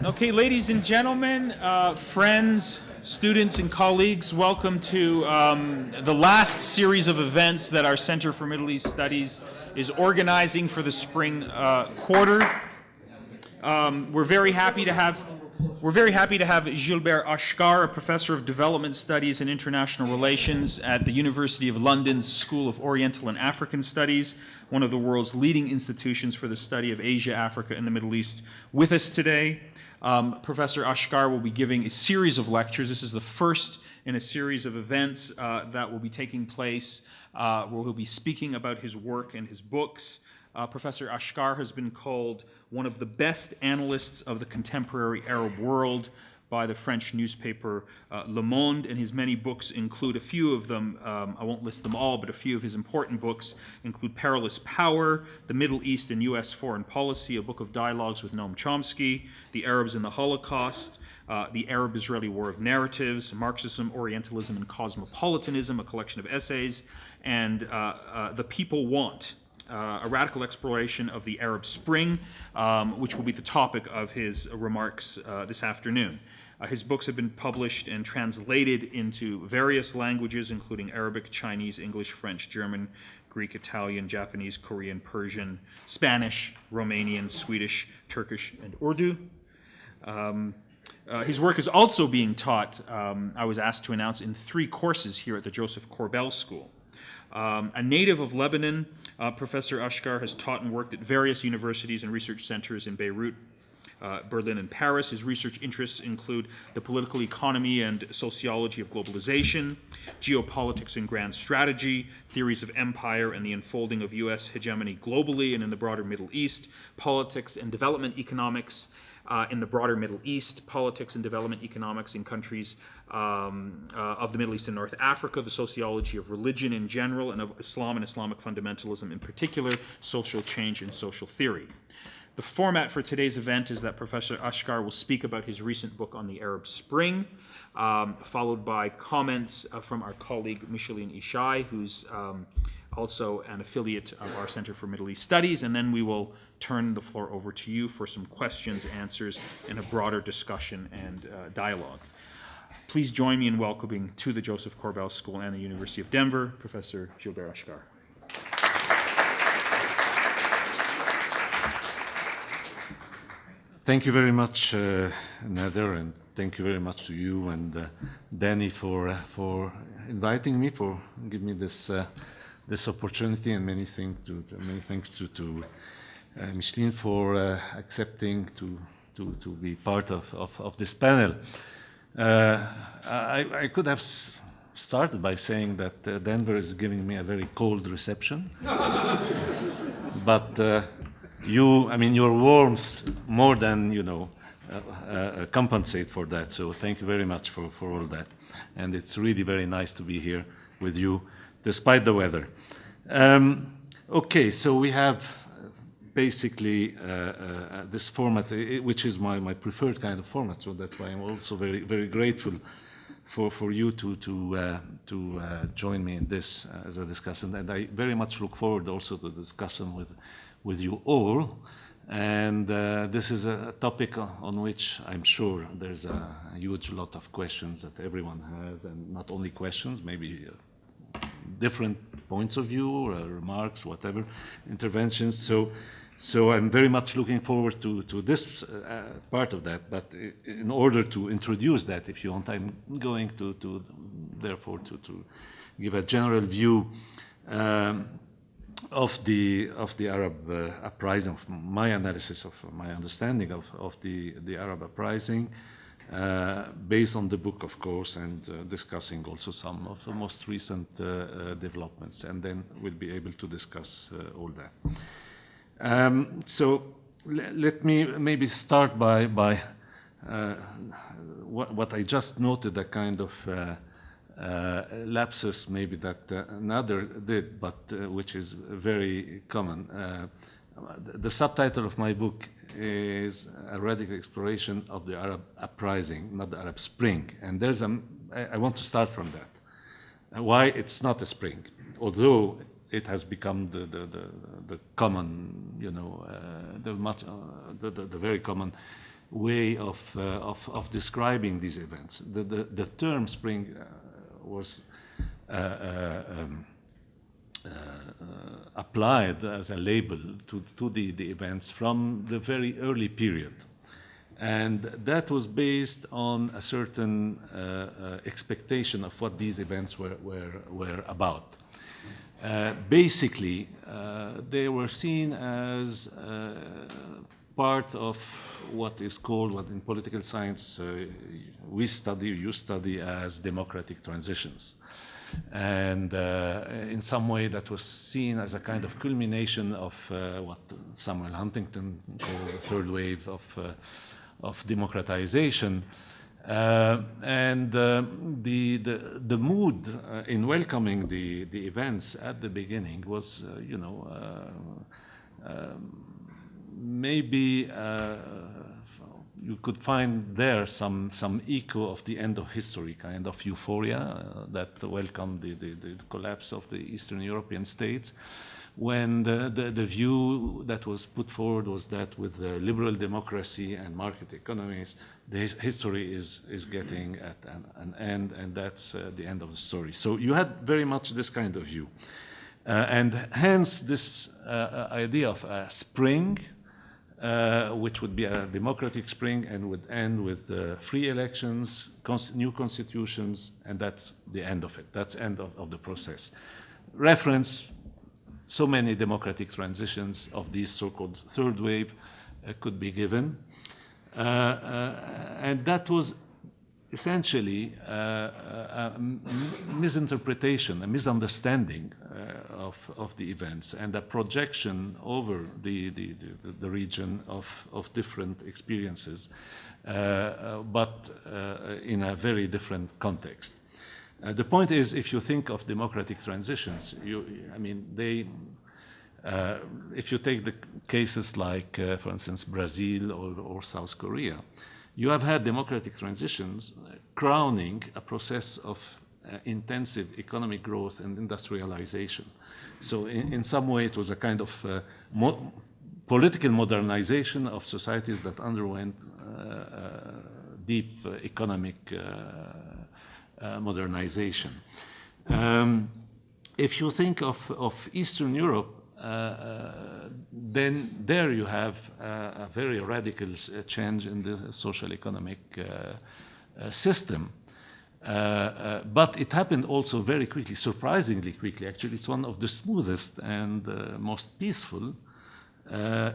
Okay, ladies and gentlemen, friends, students, and colleagues, welcome to the last series of events that our Center for Middle East Studies is organizing for the spring quarter. We're very happy to have Gilbert Achcar, a professor of development studies and international relations at the University of London's School of Oriental and African Studies, one of the world's leading institutions for the study of Asia, Africa, and the Middle East, with us today. Professor Achcar will be giving a series of lectures. This is the first in a series of events that will be taking place where he'll be speaking about his work and his books. Professor Achcar has been called one of the best analysts of the contemporary Arab world by the French newspaper Le Monde, and his many books include a few of them. I won't list them all, but a few of his important books include Perilous Power, The Middle East and U.S. Foreign Policy, a book of dialogues with Noam Chomsky, The Arabs and the Holocaust, The Arab-Israeli War of Narratives, Marxism, Orientalism, and Cosmopolitanism, a collection of essays, and The People Want, a radical exploration of the Arab Spring, which will be the topic of his remarks this afternoon. His books have been published and translated into various languages, including Arabic, Chinese, English, French, German, Greek, Italian, Japanese, Korean, Persian, Spanish, Romanian, Swedish, Turkish, and Urdu. His work is also being taught, I was asked to announce, in 3 courses here at the Josef Korbel School. A native of Lebanon, Professor Achcar has taught and worked at various universities and research centers in Beirut, Berlin, and Paris. His research interests include the political economy and sociology of globalization, geopolitics and grand strategy, theories of empire and the unfolding of U.S. hegemony globally and in the broader Middle East, politics and development economics in the broader Middle East, politics and development economics in countries of the Middle East and North Africa, the sociology of religion in general and of Islam and Islamic fundamentalism in particular, social change and social theory. The format for today's event is that Professor Achcar will speak about his recent book on the Arab Spring, followed by comments from our colleague Micheline Ishay, who's also an affiliate of our Center for Middle East Studies, and then we will turn the floor over to you for some questions, answers, and a broader discussion and dialogue. Please join me in welcoming to the Josef Korbel School and the University of Denver, Professor Gilbert Achcar. Thank you very much, Nader, and thank you very much to you and Danny for inviting me, for giving me this opportunity, and many thanks to Micheline for accepting to be part of this panel. I could have started by saying that Denver is giving me a very cold reception, but your warmth more than compensate for that. So thank you very much for all that, and it's really very nice to be here with you, despite the weather. Okay, so we have basically this format, which is my preferred kind of format. So that's why I'm also very, very grateful for you to join me in this as a discussant. And I very much look forward also to the discussion with you all. And this is a topic on which I'm sure there's a huge lot of questions that everyone has, and not only questions, maybe different points of view, or remarks, whatever, interventions. So I'm very much looking forward to this part of that. But in order to introduce that, if you want, I'm going to therefore to give a general view of the Arab Uprising, of my analysis, of my understanding of the Arab Uprising, based on the book, of course, and discussing also some of the most recent developments, and then we'll be able to discuss all that. So let me maybe start by what I just noted, a kind of lapsus maybe that Nader did, but which is very common. The subtitle of my book is A Radical Exploration of the Arab Uprising, not the Arab Spring. And I want to start from that. Why it's not a spring, although it has become the common, the very common way of describing these events. The term spring was applied as a label to the events from the very early period. And that was based on a certain expectation of what these events were about. Basically, they were seen as part of what is called, what in political science you study as democratic transitions. And in some way that was seen as a kind of culmination of what Samuel Huntington called the third wave of democratization. And the mood in welcoming the events at the beginning was, maybe you could find there some echo of the end of history, kind of euphoria that welcomed the collapse of the Eastern European states, when the view that was put forward was that with the liberal democracy and market economies, the history is getting at an end, and that's the end of the story. So you had very much this kind of view. And hence this idea of a spring, which would be a democratic spring and would end with free elections, new constitutions, and that's the end of it. That's end of the process. Reference, so many democratic transitions of this so-called third wave could be given. And that was essentially a misinterpretation, a misunderstanding of the events, and a projection over the region of different experiences, but in a very different context. The point is, if you think of democratic transitions, if you take the cases like, for instance, Brazil or South Korea, you have had democratic transitions crowning a process of intensive economic growth and industrialization. So in some way, it was a kind of political modernization of societies that underwent deep economic modernization. If you think of Eastern Europe, then there you have a very radical change in the social economic system. But it happened also very quickly, surprisingly quickly. Actually, it's one of the smoothest and most peaceful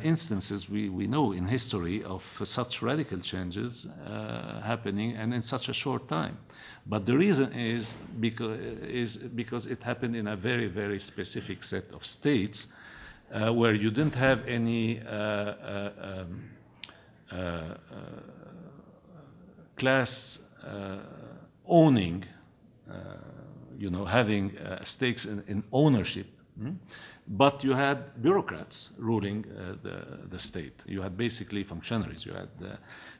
instances we know in history of such radical changes happening, and in such a short time. But the reason is because it happened in a very, very specific set of states where you didn't have any class owning, having stakes in ownership. But you had bureaucrats ruling the state. You had basically functionaries. You had,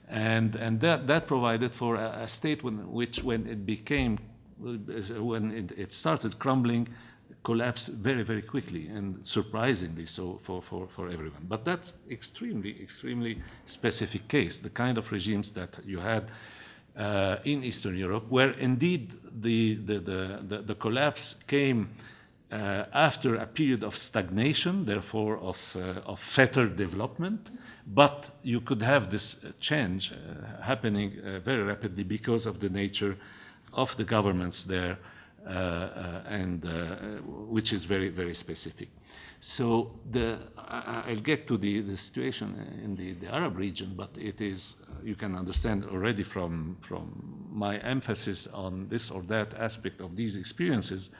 and that provided for a state when it started crumbling, collapsed very, very quickly, and surprisingly so for everyone. But that's extremely specific case, the kind of regimes that you had in Eastern Europe, where indeed the collapse came after a period of stagnation, therefore of fettered development, but you could have this change happening very rapidly because of the nature of the governments there, and which is very, very specific. So I'll get to the situation in the Arab region, but it is, you can understand already from my emphasis on this or that aspect of these experiences,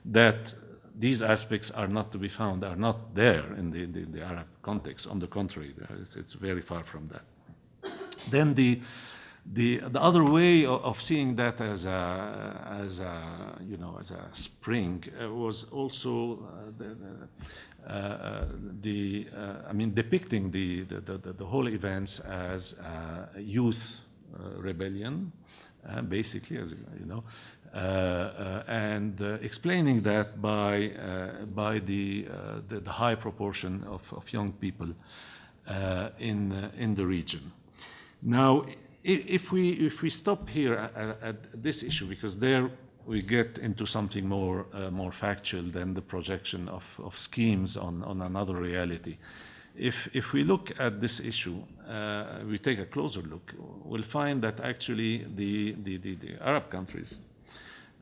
that these aspects are not to be found, are not there in the Arab context. On the contrary, it's very far from that. Then the other way of seeing that as a spring was also depicting the whole events as a youth rebellion, basically, as you know. And explaining that by the high proportion of young people in the region. Now, if we stop here at this issue, because there we get into something more factual than the projection of schemes on another reality. If we look at this issue, we take a closer look, we'll find that actually the Arab countries,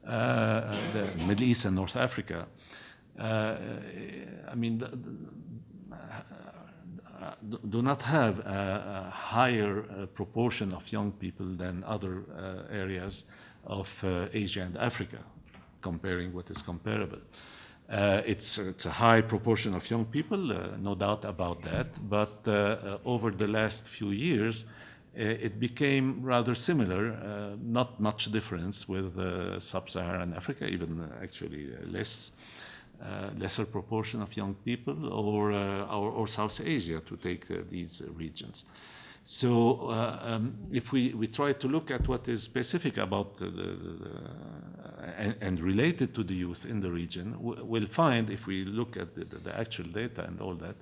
the Middle East and North Africa, I mean, do not have a higher proportion of young people than other areas of Asia and Africa, comparing what is comparable. It's a high proportion of young people, no doubt about that, but over the last few years, it became rather similar, not much difference with sub-Saharan Africa, even actually lesser proportion of young people, or South Asia, to take these regions. So if we try to look at what is specific about and related to the youth in the region, we'll find, if we look at the actual data and all that,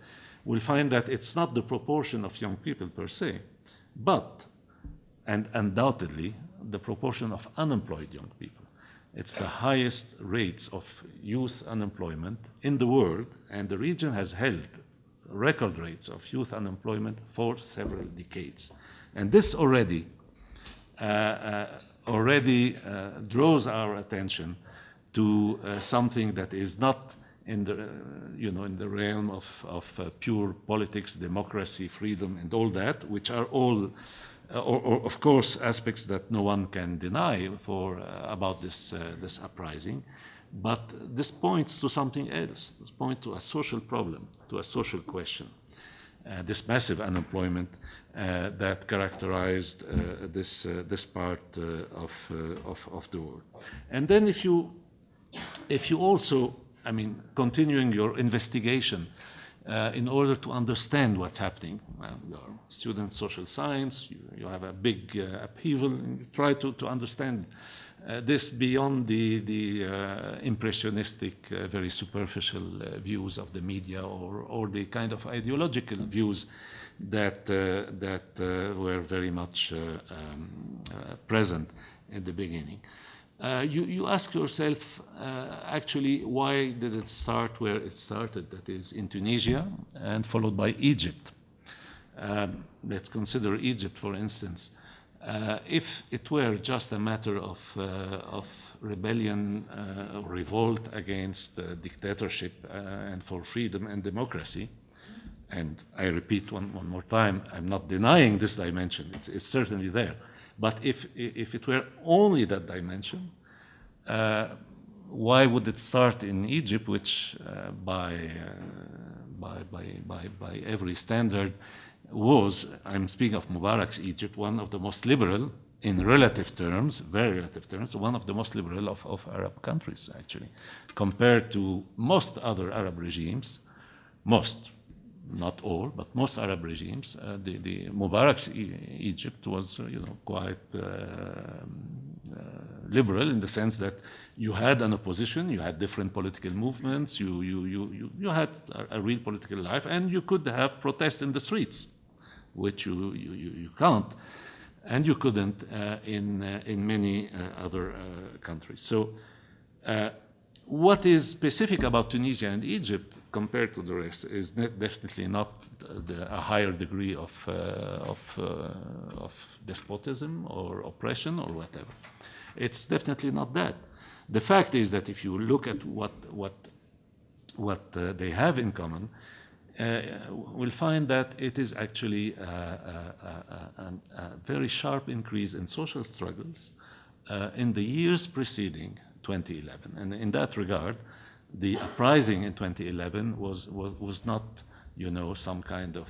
we'll find that it's not the proportion of young people per se, but, and undoubtedly, the proportion of unemployed young people. It's the highest rates of youth unemployment in the world, and the region has held record rates of youth unemployment for several decades. And this already draws our attention to something that is not in the, in the realm of pure politics, democracy, freedom, and all that, which are all, or of course, aspects that no one can deny about this uprising. But this points to something else. This points to a social problem, to a social question. This massive unemployment that characterized this part of the world. And then if you also, I mean, continuing your investigation in order to understand what's happening, you're a student social science, you have a big upheaval, and you try to understand this beyond the impressionistic, very superficial views of the media, or the kind of ideological views that were very much present in the beginning. You ask yourself, actually, why did it start where it started, that is in Tunisia, and followed by Egypt? Let's consider Egypt, for instance. If it were just a matter of rebellion or revolt against dictatorship and for freedom and democracy, and I repeat one more time, I'm not denying this dimension, it's certainly there. But if it were only that dimension, why would it start in Egypt, which by every standard was, I'm speaking of Mubarak's Egypt, one of the most liberal in relative terms, very relative terms, one of the most liberal of Arab countries, actually, compared to most other Arab regimes, most, not all, but most Arab regimes. The Mubarak's Egypt was, quite liberal in the sense that you had an opposition, you had different political movements, you had a real political life, and you could have protests in the streets, which you can't, and you couldn't in many other countries. So what is specific about Tunisia and Egypt compared to the rest is definitely not a higher degree of despotism or oppression or whatever. It's definitely not that. The fact is that if you look at what they have in common, we'll find that it is actually a very sharp increase in social struggles in the years preceding 2011. And in that regard, the uprising in 2011 was not, some kind of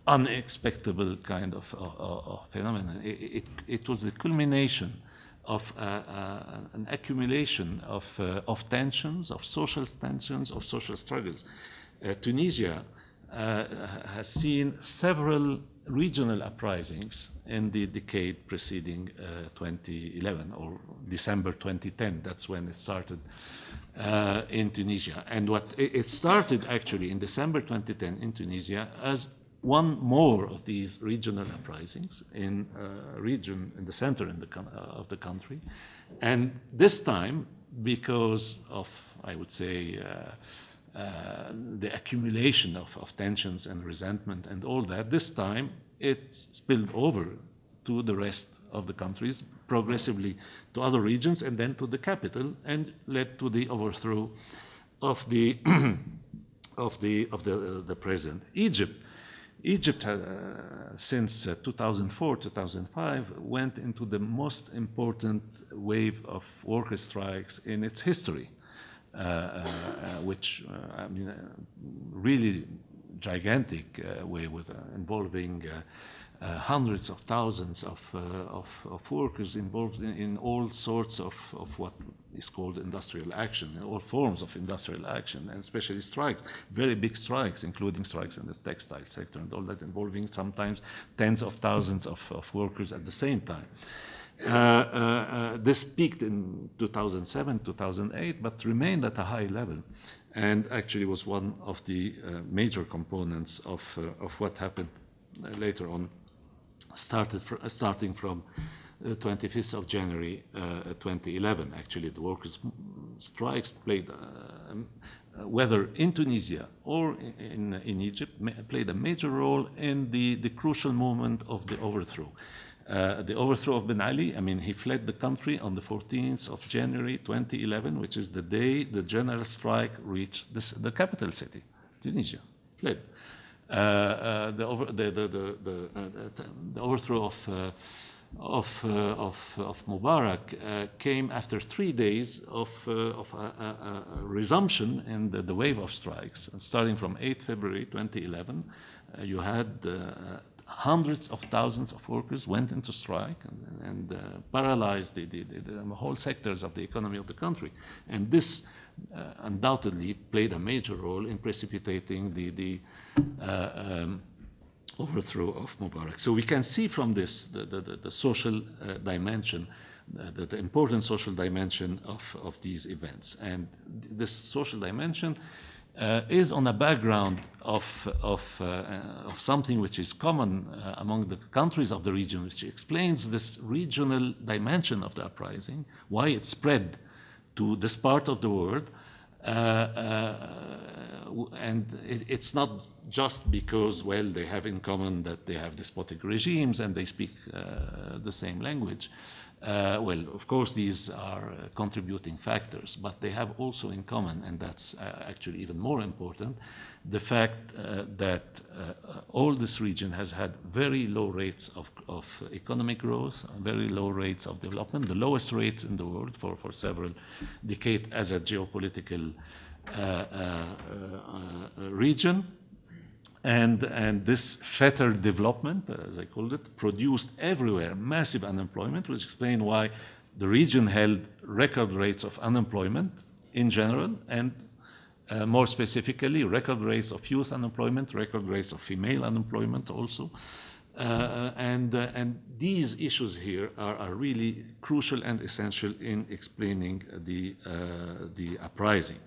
unexpected kind of phenomenon. It was the culmination of an accumulation of tensions, of social tensions, of social struggles. Tunisia has seen several regional uprisings in the decade preceding 2011, or December 2010. That's when it started in Tunisia. And it started actually in December 2010 in Tunisia as one more of these regional uprisings in a region in the center of the country. And this time, because of, I would say, the accumulation of tensions and resentment and all that, this time it spilled over to the rest of the countries, progressively to other regions, and then to the capital, and led to the overthrow of the the president. Egypt since 2004, 2005 went into the most important wave of worker strikes in its history, which I mean, really gigantic wave with involving hundreds of thousands of workers involved in all sorts of what is called industrial action, all forms of industrial action, and especially strikes, very big strikes, including strikes in the textile sector and all that, involving sometimes tens of thousands of workers at the same time. This peaked in 2007, 2008, but remained at a high level, and actually was one of the major components of what happened later on, starting from 25th of January 2011. Actually, the workers' strikes played, whether in Tunisia or in Egypt, played a major role in the crucial moment of the overthrow. The overthrow of Ben Ali, I mean, he fled the country on the 14th of January 2011, which is the day the general strike reached the capital city, Tunisia, fled. The overthrow of Mubarak came after 3 days of a resumption in the wave of strikes. Starting from 8 February 2011, you had hundreds of thousands of workers went into strike and paralyzed the whole sectors of the economy of the country. And this undoubtedly played a major role in precipitating the overthrow of Mubarak. So we can see from this the social dimension, the important social dimension of these events. And this social dimension is on a background of something which is common among the countries of the region, which explains this regional dimension of the uprising, why it spread to this part of the world. And it's not just because, well, they have in common that they have despotic regimes and they speak the same language. Well, of course, these are contributing factors, but they have also in common, and that's actually even more important, the fact that all this region has had very low rates of economic growth, very low rates of development, the lowest rates in the world for several decades as a geopolitical region. And this fettered development, as I called it, produced everywhere massive unemployment, which explains why the region held record rates of unemployment in general, and more specifically, record rates of youth unemployment, record rates of female unemployment also. And these issues here are really crucial and essential in explaining the uprising.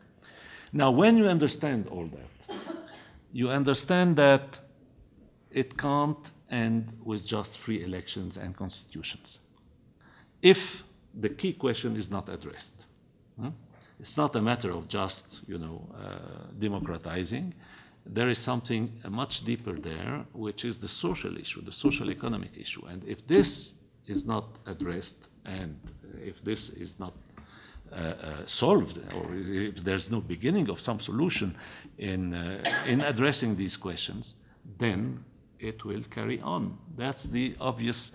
Now, when you understand all that, you understand that it can't end with just free elections and constitutions if the key question is not addressed. It's not a matter of just, democratizing. There is something much deeper there, which is the social issue, the social economic issue. And if this is not addressed, and if this is not solved, or if there's no beginning of some solution in addressing these questions, then it will carry on. That's the obvious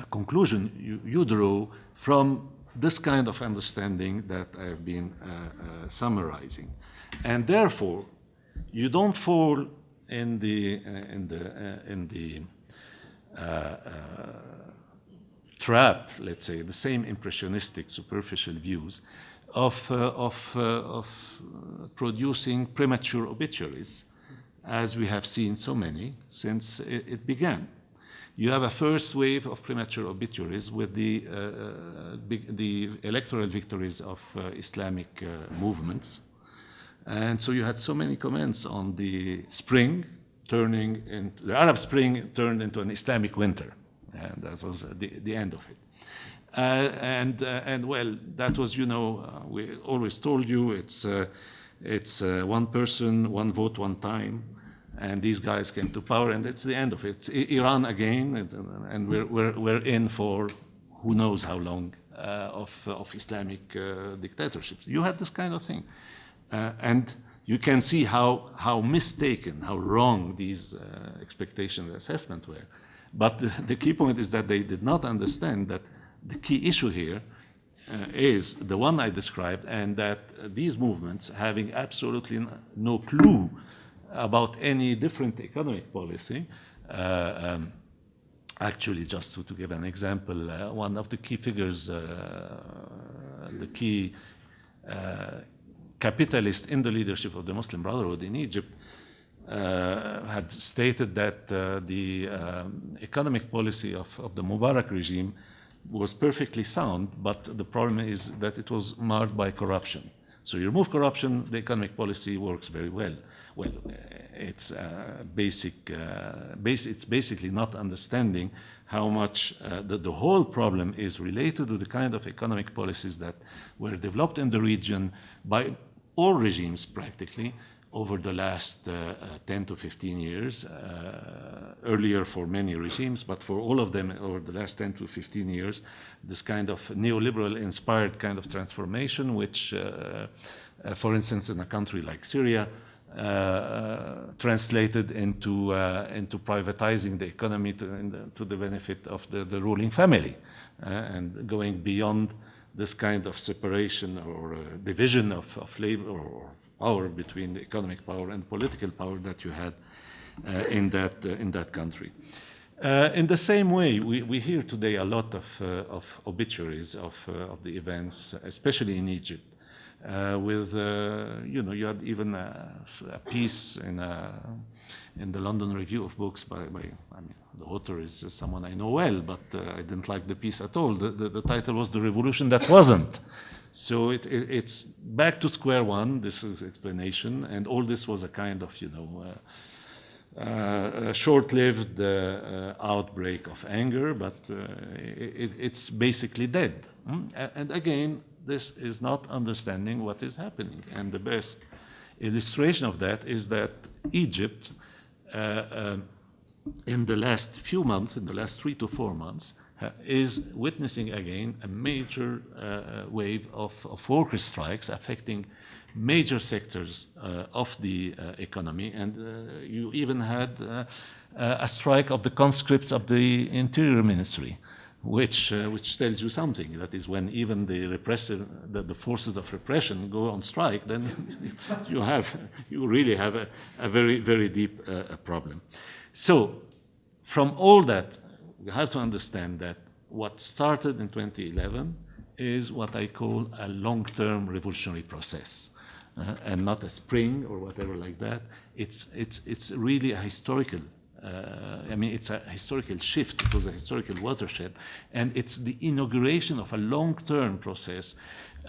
conclusion you draw from this kind of understanding that I've been summarizing. And therefore, you don't fall in the trap, let's say, the same impressionistic, superficial views of producing premature obituaries, as we have seen so many since it began. You have a first wave of premature obituaries with the electoral victories of Islamic movements, And so you had so many comments on the spring the Arab Spring turned into an Islamic winter, and that was the end of it. And well, that was, we always told you it's one person, one vote, one time, and these guys came to power, and it's the end of it. It's Iran again, and we're in for who knows how long of Islamic dictatorships. You had this kind of thing, and you can see how mistaken, how wrong these expectations and assessment were. But the key point is that they did not understand that the key issue here is the one I described, and that these movements, having absolutely no clue about any different economic policy, actually, just to give an example, one of the key figures, the key capitalist in the leadership of the Muslim Brotherhood in Egypt, had stated that the economic policy of the Mubarak regime was perfectly sound, but the problem is that it was marred by corruption. So you remove corruption, the economic policy works very well. Well, it's it's basically not understanding how much the whole problem is related to the kind of economic policies that were developed in the region by all regimes practically over the last 10 to 15 years, earlier for many regimes, but for all of them over the last 10 to 15 years, this kind of neoliberal-inspired kind of transformation, which, for instance, in a country like Syria, translated into privatizing the economy to the benefit of the ruling family, and going beyond this kind of separation or division of labor or power between the economic power and political power that you had in that country. In the same way, we hear today a lot of obituaries of the events, especially in Egypt. You had even a piece in the London Review of Books by the author is someone I know well, but I didn't like the piece at all. The title was "The Revolution That Wasn't." So it's back to square one. This is explanation, and all this was a kind of a short-lived outbreak of anger, but it's basically dead. And again, this is not understanding what is happening. And the best illustration of that is that Egypt, in the last few months, in the last 3 to 4 months, is witnessing again a major wave of worker strikes affecting major sectors of the economy. And you even had a strike of the conscripts of the Interior Ministry, which tells you something. That is, when even the forces of repression go on strike, then you really have a very, very deep problem. So from all that, you have to understand that what started in 2011 is what I call a long-term revolutionary process, and not a spring or whatever like that. It's really a historical. It's a historical shift. It was a historical watershed, and it's the inauguration of a long-term process.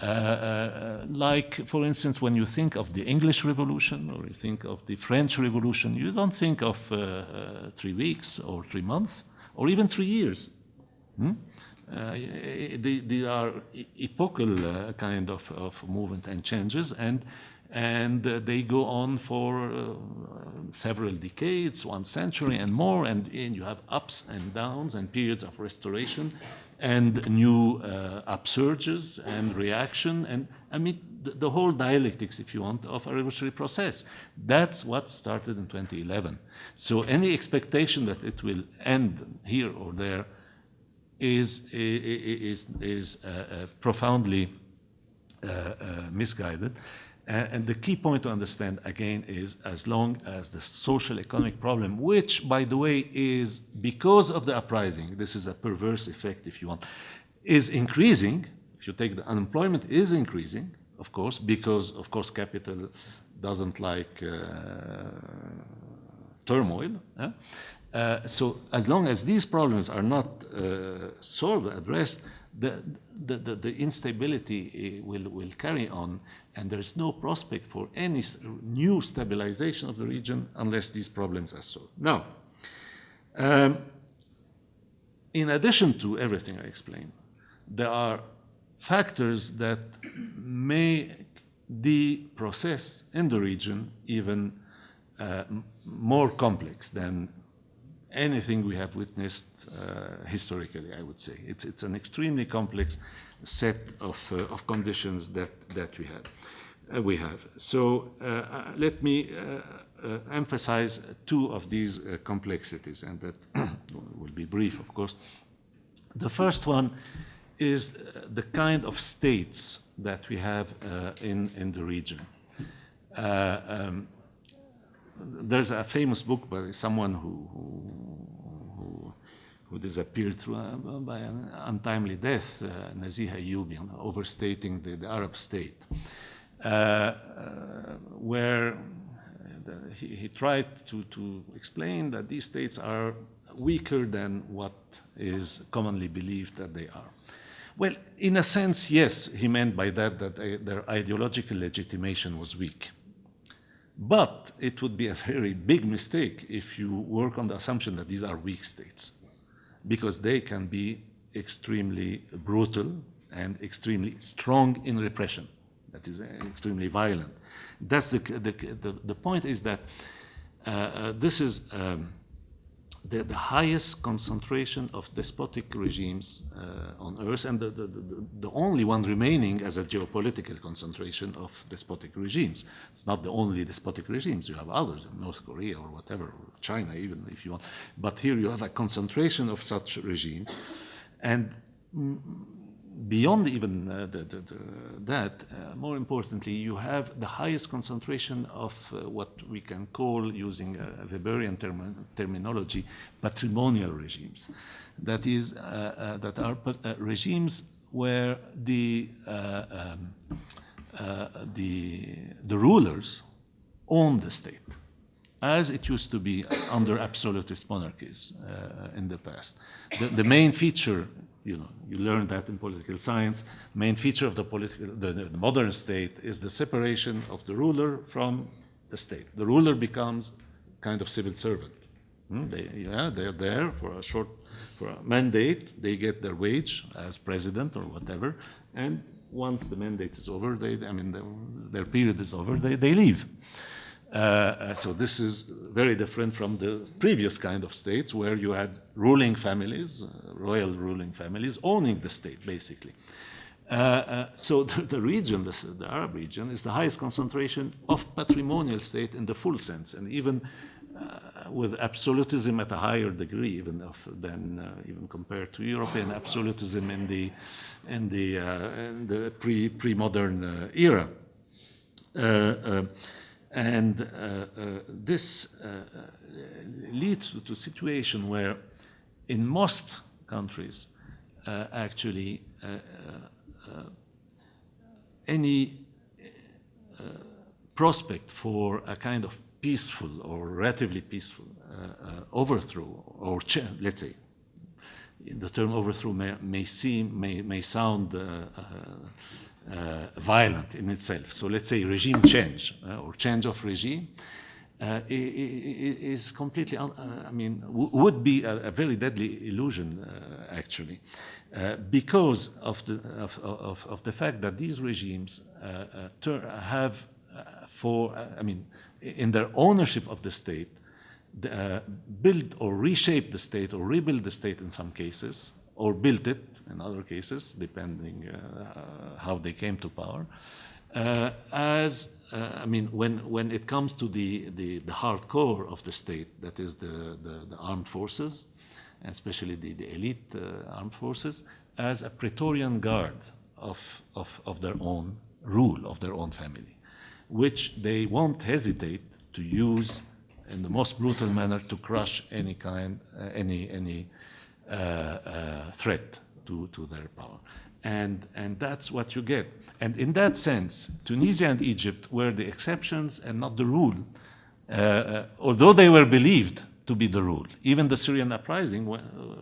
Like, for instance, when you think of the English Revolution or you think of the French Revolution, you don't think of 3 weeks or 3 months or even 3 years. They are epochal kind of movement and changes, and they go on for several decades, 1 century and more, and you have ups and downs and periods of restoration and new upsurges and reaction, and the whole dialectics, if you want, of a revolutionary process. That's what started in 2011. So any expectation that it will end here or there is profoundly misguided. And the key point to understand, again, is as long as the social economic problem, which, by the way, is because of the uprising, this is a perverse effect, if you want, is increasing. If you take the unemployment is increasing, of course, because, of course, capital doesn't like turmoil. So as long as these problems are not solved, addressed, the instability will carry on, and there's no prospect for any new stabilization of the region unless these problems are solved. Now, in addition to everything I explained, there are factors that make the process in the region even more complex than anything we have witnessed historically, I would say. It's an extremely complex set of conditions that we have. So let me emphasize two of these complexities, and that will be brief, of course. The first one is the kind of states that we have in the region. There's a famous book by someone who disappeared by an untimely death, Nazih Ayubi, overstating the Arab state, where he tried to explain that these states are weaker than what is commonly believed that they are. Well, in a sense, yes, he meant by that their ideological legitimation was weak. But it would be a very big mistake if you work on the assumption that these are weak states, because they can be extremely brutal and extremely strong in repression. That is extremely violent. That's the point is that this is the highest concentration of despotic regimes on earth, and the only one remaining as a geopolitical concentration of despotic regimes. It's not the only despotic regimes. You have others, North Korea or whatever, or China even if you want. But here you have a concentration of such regimes. And beyond even that, more importantly, you have the highest concentration of what we can call, using a Weberian terminology, patrimonial regimes. That is, that are regimes where the rulers own the state, as it used to be under absolutist monarchies in the past. The main feature, you learn that in political science, main feature of the modern state is the separation of the ruler from the state. The ruler becomes kind of civil servant. They're there for a mandate. They get their wage as president or whatever, and once the mandate is over, their period is over, they leave. So this is very different from the previous kind of states where you had ruling families, royal ruling families, owning the state, basically. So the region, the Arab region, is the highest concentration of patrimonial state in the full sense, and even with absolutism at a higher degree than even compared to European absolutism in the pre-modern era. And this leads to a situation where in most countries, actually, any prospect for a kind of peaceful or relatively peaceful overthrow, or let's say, the term overthrow may sound violent in itself. So let's say regime change or change of regime is completely, would be a very deadly illusion actually, because of the fact that these regimes have in their ownership of the state, build or reshape the state or rebuild the state in some cases, or built it in other cases, depending how they came to power. When it comes to the hardcore of the state, that is the armed forces, and especially the elite armed forces, as a Praetorian guard of their own rule, of their own family, which they won't hesitate to use in the most brutal manner to crush any threat to their power. And that's what you get. And in that sense, Tunisia and Egypt were the exceptions and not the rule, although they were believed to be the rule. Even the Syrian uprising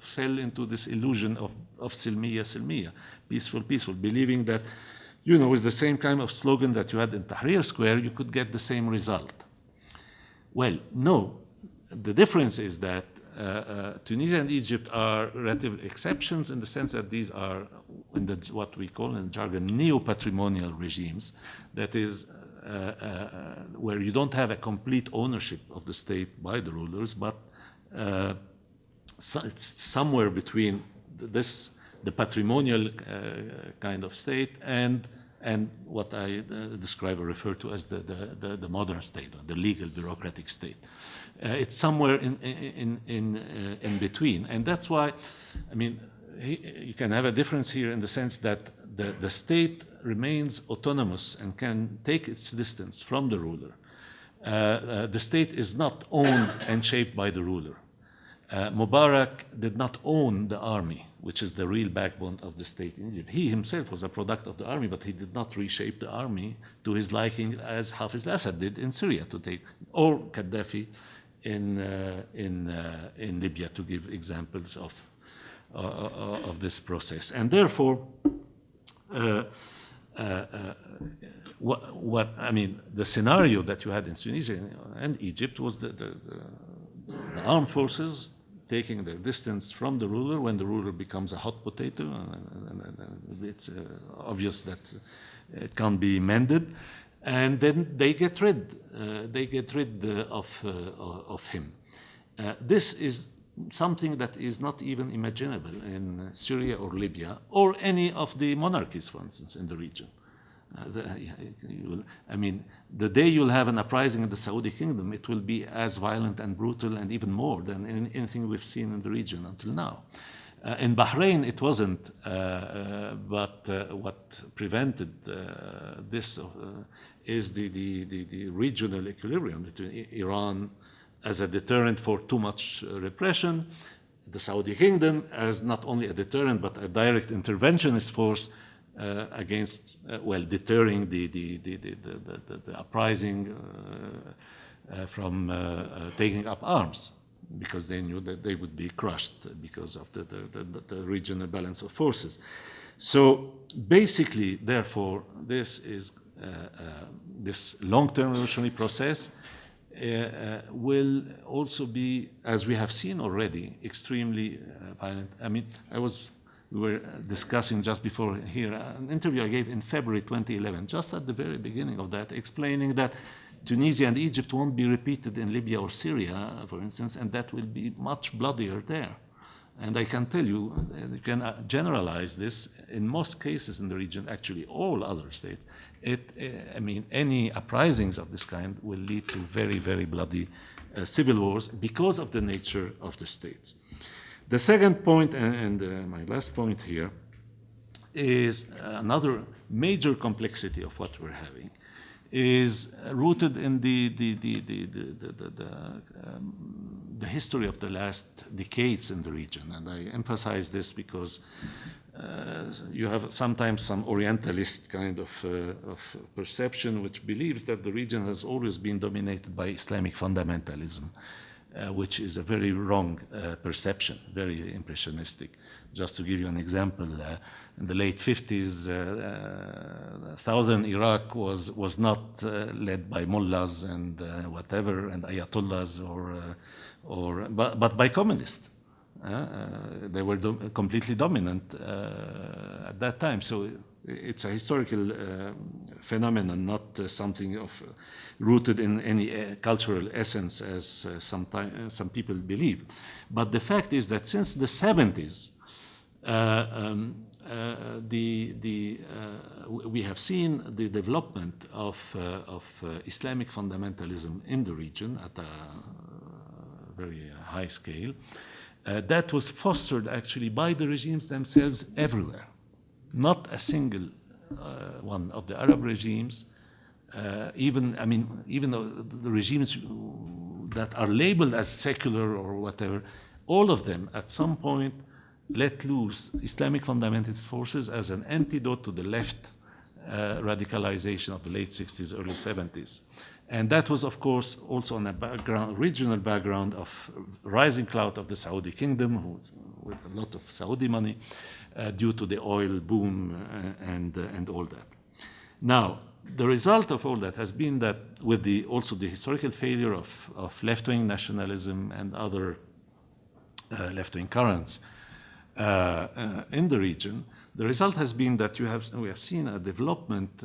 fell into this illusion of silmiya, peaceful, believing that, with the same kind of slogan that you had in Tahrir Square, you could get the same result. Well, no. The difference is that Tunisia and Egypt are relative exceptions in the sense that these are what we call in jargon neo-patrimonial regimes. That is, where you don't have a complete ownership of the state by the rulers, but it's somewhere between the patrimonial kind of state and what I describe or refer to as the modern state, or the legal bureaucratic state. It's somewhere in between, and that's why, you can have a difference here in the sense that the state remains autonomous and can take its distance from the ruler. The state is not owned and shaped by the ruler. Mubarak did not own the army, which is the real backbone of the state in Egypt. He himself was a product of the army, but he did not reshape the army to his liking as Hafiz al-Assad did in Syria, or Gaddafi in Libya, to give examples of this process. And therefore, the scenario that you had in Tunisia and Egypt was the armed forces taking their distance from the ruler when the ruler becomes a hot potato, and it's obvious that it can't be mended, and then they get rid of him. This is something that is not even imaginable in Syria or Libya or any of the monarchies, for instance, in the region. The day you'll have an uprising in the Saudi kingdom, it will be as violent and brutal and even more than anything we've seen in the region until now. In Bahrain, it wasn't, but what prevented this is the regional equilibrium between Iran as a deterrent for too much repression, the Saudi kingdom as not only a deterrent but a direct interventionist force against, deterring the uprising from taking up arms, because they knew that they would be crushed because of the regional balance of forces. So basically, therefore, this is this long-term revolutionary process will also be, as we have seen already, extremely violent. We were discussing just before here an interview I gave in February 2011, just at the very beginning of that, explaining that Tunisia and Egypt won't be repeated in Libya or Syria, for instance, and that will be much bloodier there. And I can tell you, you can generalize this in most cases in the region, actually all other states. Any uprisings of this kind will lead to very, very bloody civil wars because of the nature of the states. The second point, and my last point here, is another major complexity of what we're having, is rooted in the history of the last decades in the region. And I emphasize this because you have sometimes some Orientalist kind of perception which believes that the region has always been dominated by Islamic fundamentalism, which is a very wrong perception, very impressionistic. Just to give you an example, in the late 50s, southern Iraq was not led by mullahs and whatever, and ayatollahs, but by communists. They were completely dominant at that time. So it's a historical phenomenon, not something rooted in any cultural essence, as some people believe. But the fact is that since the 70s, we have seen the development of Islamic fundamentalism in the region at a very high scale. That was fostered actually by the regimes themselves everywhere. Not a single one of the Arab regimes, even though the regimes that are labeled as secular or whatever, all of them at some point let loose Islamic fundamentalist forces as an antidote to the left radicalization of the late 60s, early 70s. And that was, of course, also on a background, regional background of rising clout of the Saudi kingdom, with a lot of Saudi money, due to the oil boom and all that. Now, the result of all that has been that with also the historical failure of left-wing nationalism and other left-wing currents in the region, the result has been that we have seen a development,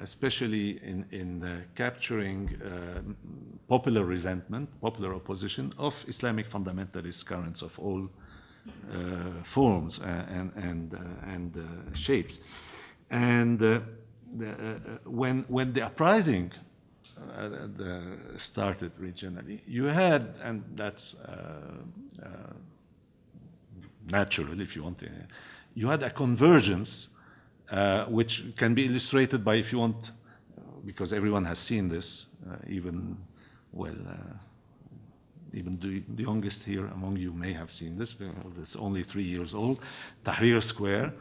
especially in capturing popular resentment, popular opposition of Islamic fundamentalist currents of all forms and shapes. And when the uprising started regionally, you had, and that's natural if you want, you had a convergence which can be illustrated by, if you want, because everyone has seen this, even the youngest here among you may have seen this, it's only 3 years old, Tahrir Square,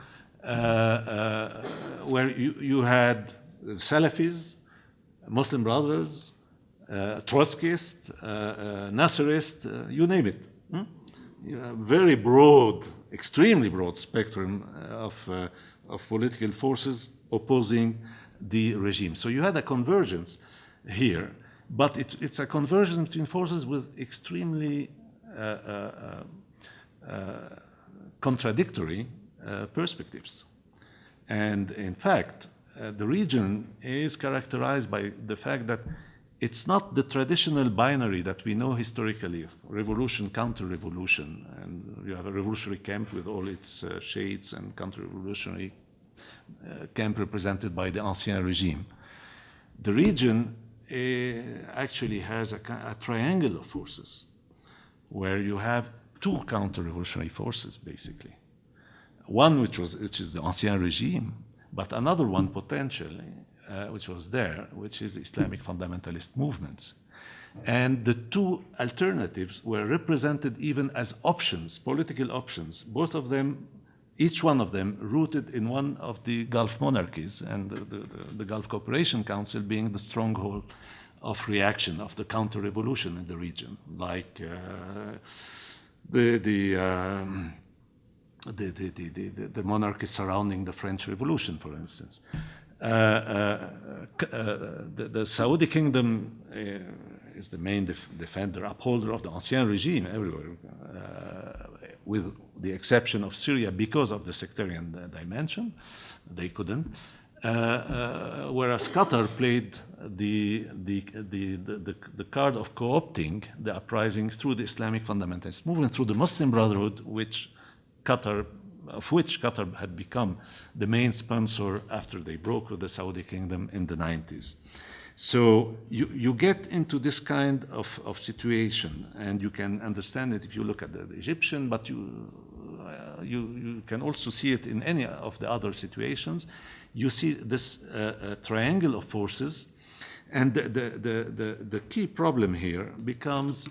where you had Salafis, Muslim Brothers, Trotskyists, Nasserist, you name it. Very broad, extremely broad spectrum of political forces opposing the regime. So you had a convergence here, but it's a convergence between forces with extremely contradictory perspectives. And in fact, the region is characterized by the fact that it's not the traditional binary that we know historically, revolution, counter-revolution, and you have a revolutionary camp with all its shades and counter-revolutionary camp represented by the Ancien regime. The region actually has a triangle of forces where you have two counter-revolutionary forces, basically. One which is the Ancien regime, but another one potentially, which was there, which is the Islamic fundamentalist movements. And the two alternatives were represented even as options, political options, both of them, each one of them rooted in one of the Gulf monarchies, and the Gulf Cooperation Council being the stronghold of reaction, of the counter-revolution in the region, like the monarchies surrounding the French Revolution, for instance. The Saudi kingdom is the main defender, upholder of the Ancien regime everywhere, with the exception of Syria because of the sectarian dimension. They couldn't. Whereas Qatar played the card of co-opting the uprising through the Islamic fundamentalist movement, through the Muslim Brotherhood, of which Qatar had become the main sponsor after they broke with the Saudi kingdom in the 90s. So you get into this kind of situation, and you can understand it if you look at the Egyptian, but you can also see it in any of the other situations. You see this triangle of forces, and the key problem here becomes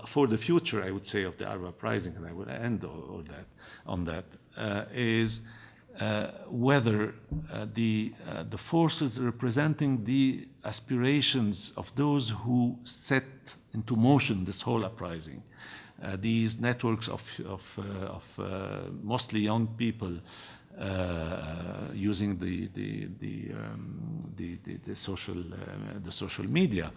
for the future, I would say, of the Arab Uprising, and I will end on that, is whether the forces representing the aspirations of those who set into motion this whole uprising, these networks of mostly young people using the social media,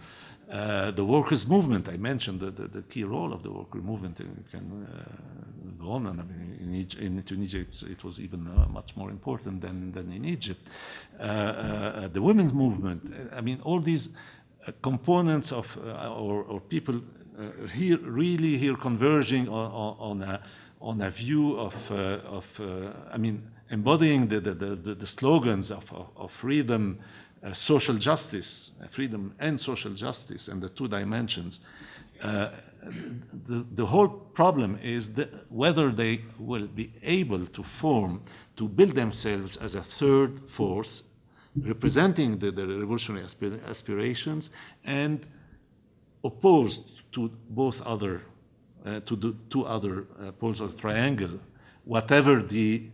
the workers' movement. I mentioned the key role of the worker movement. You can go on, and I mean, in Tunisia it was even much more important than in Egypt. The women's movement. I mean, all these components of or people here converging on a view of I mean, embodying the slogans of freedom, social justice, freedom and social justice, and the two dimensions. The whole problem is whether they will be able to build themselves as a third force representing the revolutionary aspirations and opposed to both other, to the two other poles of the triangle, whatever the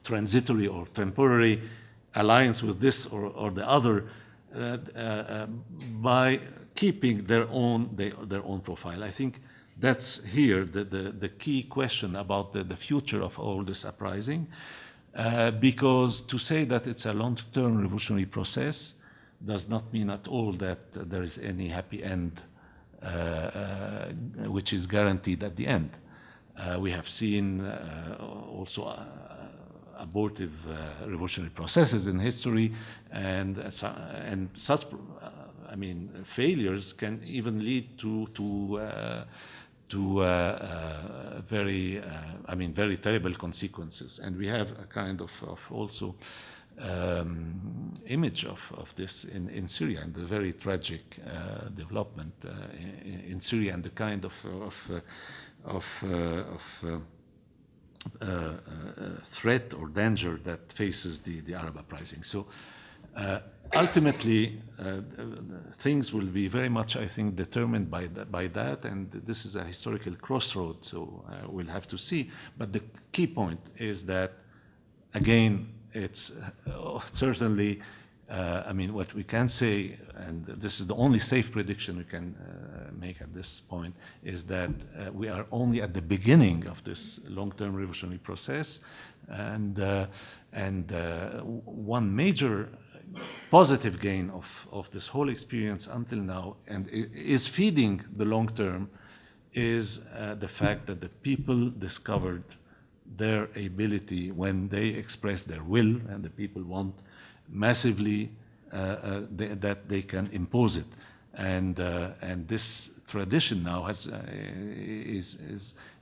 transitory or temporary alliance with this or the other by keeping their own profile. I think that's here the key question about the future of all this uprising, because to say that it's a long-term revolutionary process does not mean at all that there is any happy end which is guaranteed at the end. We have seen also abortive revolutionary processes in history, and such, I mean, failures can even lead to very, I mean, very terrible consequences. And we have a kind of also image of this in Syria, and the very tragic development in Syria, and the kind of threat or danger that faces the Arab Uprising. So ultimately, things will be very much, I think, determined by that, and this is a historical crossroad, so we'll have to see. But the key point is that, again, it's certainly, I mean, what we can say, and this is the only safe prediction we can make at this point, is that we are only at the beginning of this long-term revolutionary process, and one major positive gain of this whole experience until now, and is feeding the long term, is the fact that the people discovered their ability when they express their will, and the people want massively that they can impose it, and this tradition now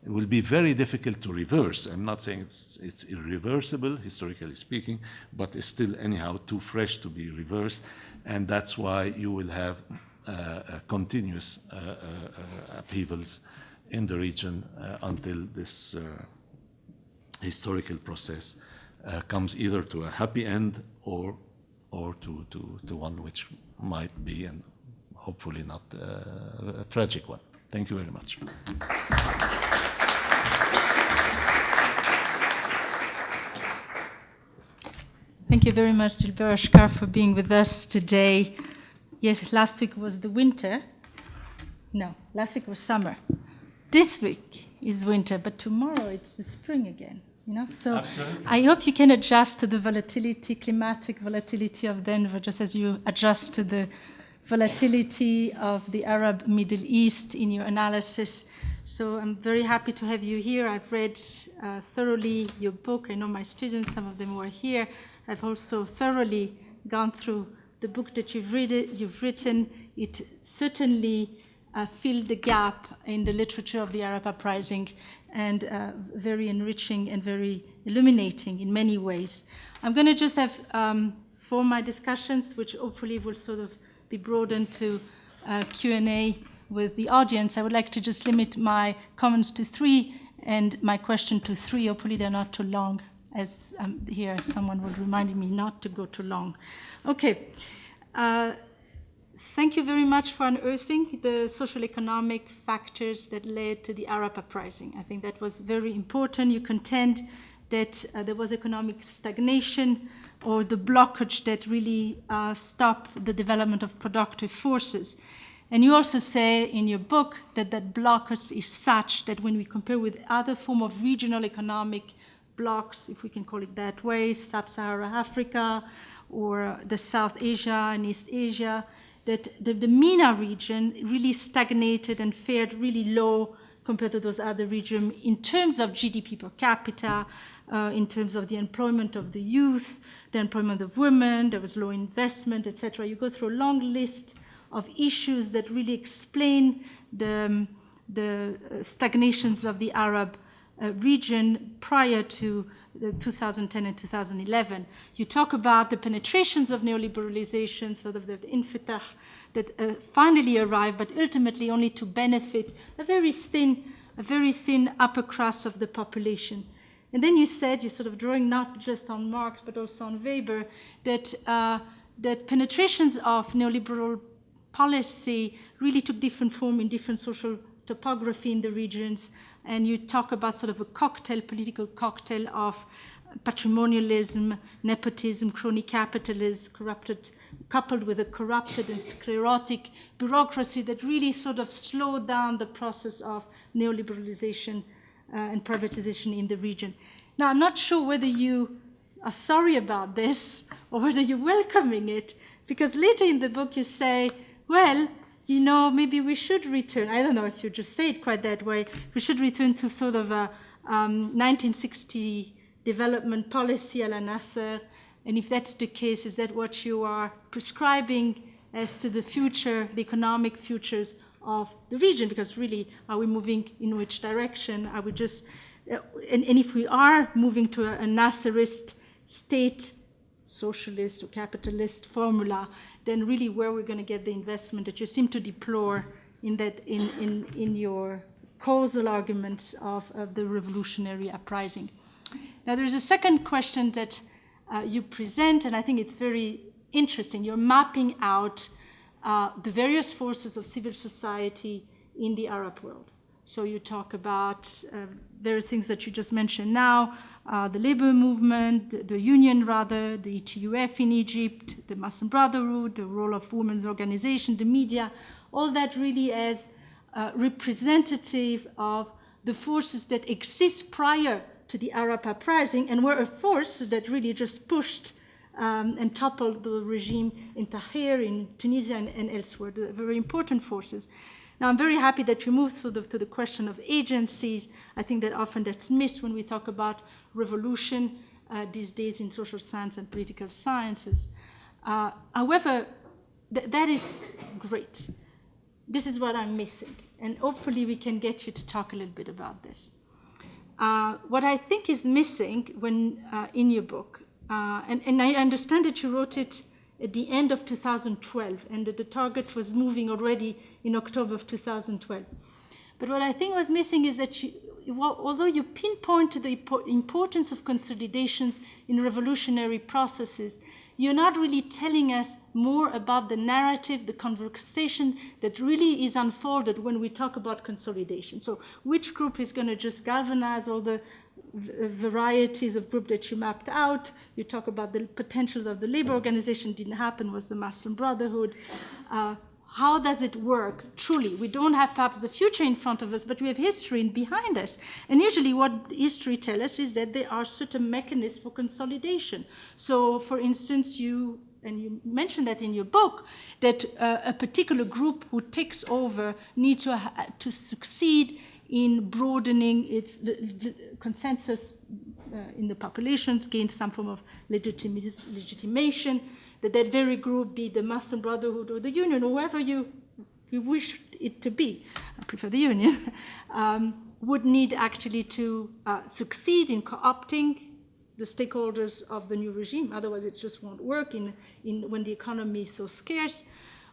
will be very difficult to reverse. I'm not saying it's irreversible, historically speaking, but it's still anyhow too fresh to be reversed, and that's why you will have continuous upheavals in the region until this historical process comes either to a happy end or to one which might be, and hopefully not a tragic one. Thank you very much. Thank you very much, Gilbert Achcar, for being with us today. Yes, last week was the winter. No, last week was summer. This week is winter, but tomorrow it's the spring again. You know? So absolutely. I hope you can adjust to the volatility, climatic volatility of Denver, just as you adjust to the volatility of the Arab Middle East in your analysis. So I'm very happy to have you here. I've read thoroughly your book. I know my students, some of them were here. I've also thoroughly gone through the book that you've written. It certainly filled the gap in the literature of the Arab Uprising, and very enriching and very illuminating in many ways. I'm going to just have 4 my discussions, which hopefully will sort of be broadened to Q&A with the audience. I would like to just limit my comments to 3 and my question to 3. Hopefully they're not too long, as here someone was reminding me not to go too long. Okay. Thank you very much for unearthing the social economic factors that led to the Arab Uprising. I think that was very important. You contend that there was economic stagnation, or the blockage that really stopped the development of productive forces. And you also say in your book that that blockage is such that when we compare with other form of regional economic blocks, if we can call it that way, Sub-Saharan Africa or the South Asia and East Asia, that the MENA region really stagnated and fared really low compared to those other regions in terms of GDP per capita, in terms of the employment of the youth, the employment of women, there was low investment, etc. You go through a long list of issues that really explain the stagnations of the Arab region prior to 2010 and 2011. You talk about the penetrations of neoliberalization, sort of the infitah that finally arrived, but ultimately only to benefit a very thin upper crust of the population. And then you said, you're sort of drawing not just on Marx, but also on Weber, that penetrations of neoliberal policy really took different form in different social topography in the regions, and you talk about sort of a cocktail, political cocktail of patrimonialism, nepotism, crony capitalism, coupled with a corrupted and sclerotic bureaucracy that really sort of slowed down the process of neoliberalization and privatization in the region. Now, I'm not sure whether you are sorry about this or whether you're welcoming it, because later in the book you say, well, maybe we should return. I don't know if you just say it quite that way. We should return to sort of a 1960 development policy a la Nasser. And if that's the case, is that what you are prescribing as to the future, the economic futures of the region? Because really, are we moving in which direction? Are we just, and if we are moving to a Nasserist state, socialist or capitalist formula, then really where we're going to get the investment that you seem to deplore in that in your causal arguments of the revolutionary uprising. Now there's a second question that you present, and I think it's very interesting. You're mapping out the various forces of civil society in the Arab world. So you talk about various things that you just mentioned now, the labor movement, the union rather, the ETUF in Egypt, the Muslim Brotherhood, the role of women's organization, the media, all that really as representative of the forces that exist prior to the Arab Uprising and were a force that really just pushed and toppled the regime in Tahrir, in Tunisia, and elsewhere, the very important forces. Now, I'm very happy that you moved sort of to the question of agencies. I think that often that's missed when we talk about revolution these days in social science and political sciences. However, that is great. This is what I'm missing. And hopefully we can get you to talk a little bit about this. What I think is missing when in your book, and I understand that you wrote it at the end of 2012, and that the target was moving already in October of 2012. But what I think was missing is that although you pinpoint to the importance of consolidations in revolutionary processes, you're not really telling us more about the narrative, the conversation that really is unfolded when we talk about consolidation. So which group is going to just galvanize all the varieties of group that you mapped out? You talk about the potentials of the labor organization, didn't happen, was the Muslim Brotherhood. How does it work? Truly, we don't have perhaps the future in front of us, but we have history behind us. And usually what history tells us is that there are certain mechanisms for consolidation. So, for instance, you mentioned that in your book, that a particular group who takes over needs to succeed in broadening its consensus in the populations, gain some form of legitimation, that very group, be the Muslim Brotherhood or the Union, or whoever you wish it to be, I prefer the Union, would need actually to succeed in co-opting the stakeholders of the new regime. Otherwise, it just won't work when the economy is so scarce.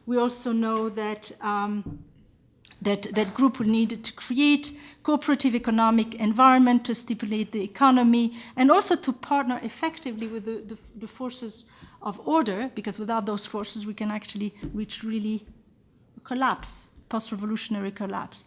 We also know that that group will need to create cooperative economic environment to stimulate the economy and also to partner effectively with the forces of order, because without those forces we can actually reach really collapse, post-revolutionary collapse.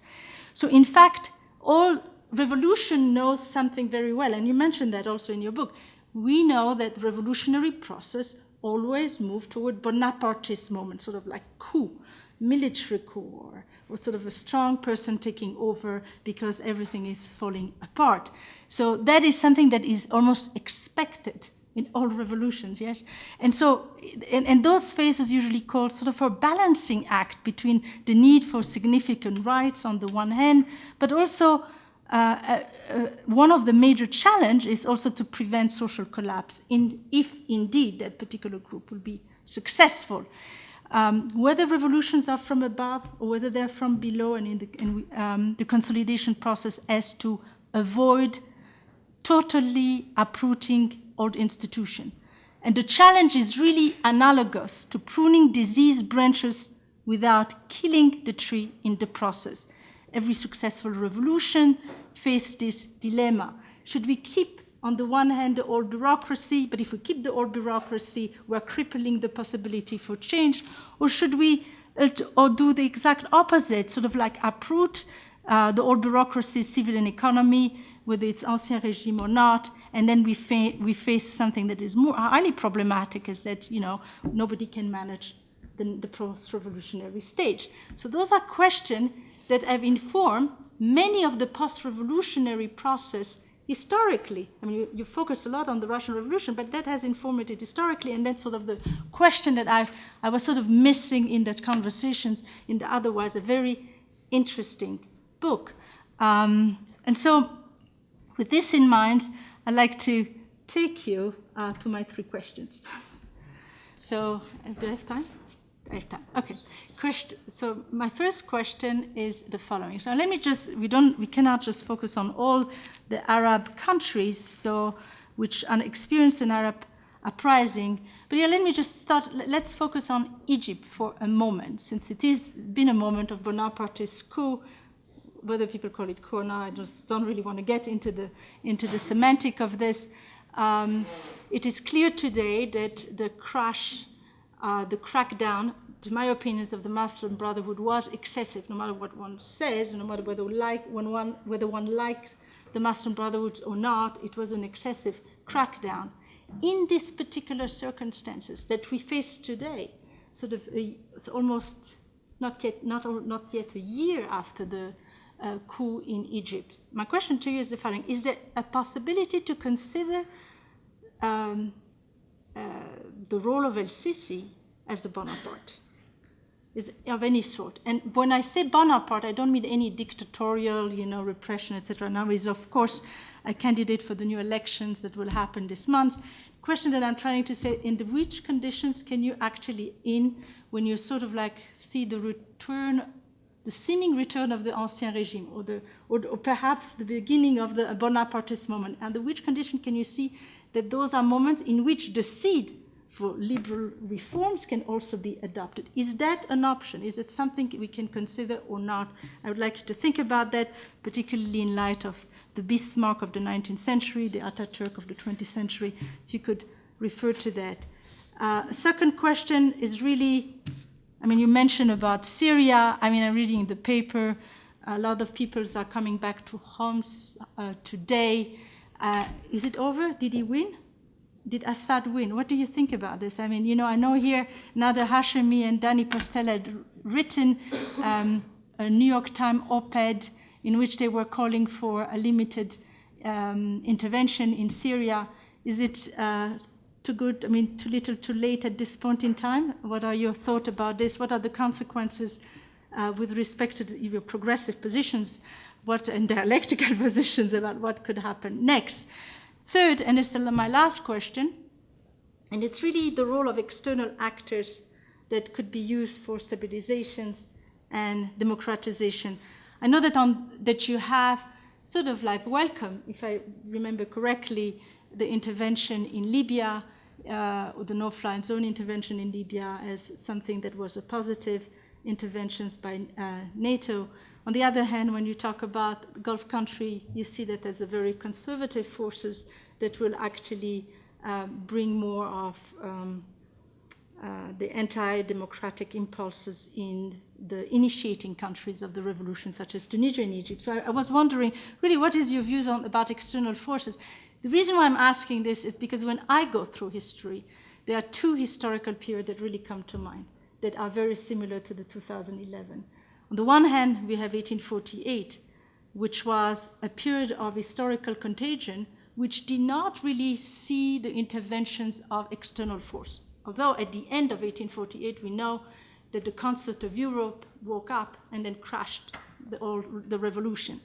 So in fact, all revolution knows something very well, and you mentioned that also in your book. We know that the revolutionary process always move toward Bonapartist moment, sort of like coup, military coup, or sort of a strong person taking over because everything is falling apart. So that is something that is almost expected in all revolutions, yes? And so, and those phases usually call sort of a balancing act between the need for significant rights on the one hand, but also one of the major challenges is also to prevent social collapse if indeed that particular group will be successful. Whether revolutions are from above or whether they're from below, and the consolidation process has to avoid totally uprooting old institution. And the challenge is really analogous to pruning diseased branches without killing the tree in the process. Every successful revolution faced this dilemma. Should we keep, on the one hand, the old bureaucracy, but if we keep the old bureaucracy, we're crippling the possibility for change, or should we or do the exact opposite, sort of like uproot the old bureaucracy, civil and economy, whether it's ancien regime or not, and then we face something that is more highly problematic, is that, nobody can manage the post-revolutionary stage. So those are questions that have informed many of the post-revolutionary process historically. I mean, you focus a lot on the Russian Revolution, but that has informed it historically, and that's sort of the question that I was sort of missing in that conversations in the otherwise a very interesting book. And so with this in mind, I'd like to take you to my 3 questions. So, do I have time? I have time. Okay. So my first question is the following. So let me just, we cannot just focus on all the Arab countries, so which are experienced an Arab uprising. But yeah, let me just start. Let's focus on Egypt for a moment, since it has been a moment of Bonaparte's coup. Whether people call it coup or not, I just don't really want to get into the semantic of this. It is clear today that the crackdown, to my opinions, of the Muslim Brotherhood was excessive, no matter what one says, no matter whether one liked the Muslim Brotherhood or not. It was an excessive crackdown. In these particular circumstances that we face today, sort of it's almost not yet a year after the coup in Egypt. My question to you is the following: is there a possibility to consider the role of El-Sisi as a Bonaparte, is of any sort? And when I say Bonaparte, I don't mean any dictatorial, repression, etc. Now he's of course a candidate for the new elections that will happen this month. The question that I'm trying to say: in which conditions can you actually, when you sort of like see the seeming return of the Ancien Régime, or perhaps the beginning of the Bonapartist moment, under which condition can you see that those are moments in which the seed for liberal reforms can also be adopted? Is that an option? Is it something we can consider or not? I would like you to think about that, particularly in light of the Bismarck of the 19th century, the Ataturk of the 20th century. If you could refer to that. Second question is really, you mentioned about Syria. I'm reading the paper. A lot of people are coming back to Homs today. Is it over? Did he win? Did Assad win? What do you think about this? I know here Nader Hashemi and Danny Postel had written a New York Times op-ed in which they were calling for a limited intervention in Syria. Is it too good, too little, too late at this point in time? What are your thoughts about this? What are the consequences with respect to your progressive positions, and dialectical positions about what could happen next? Third, and it's my last question, and it's really the role of external actors that could be used for stabilizations and democratization. I know that you have sort of like welcome, if I remember correctly, the intervention in Libya, or the no-fly zone intervention in Libya, as something that was a positive interventions by NATO. On the other hand, when you talk about Gulf country, you see that as a very conservative forces that will actually bring more of the anti-democratic impulses in the initiating countries of the revolution, such as Tunisia and Egypt. So I was wondering, really, what is your views about external forces? The reason why I'm asking this is because when I go through history, there are 2 historical periods that really come to mind that are very similar to the 2011. On the one hand, we have 1848, which was a period of historical contagion, which did not really see the interventions of external force. Although at the end of 1848, we know that the concert of Europe woke up and then crashed the revolution.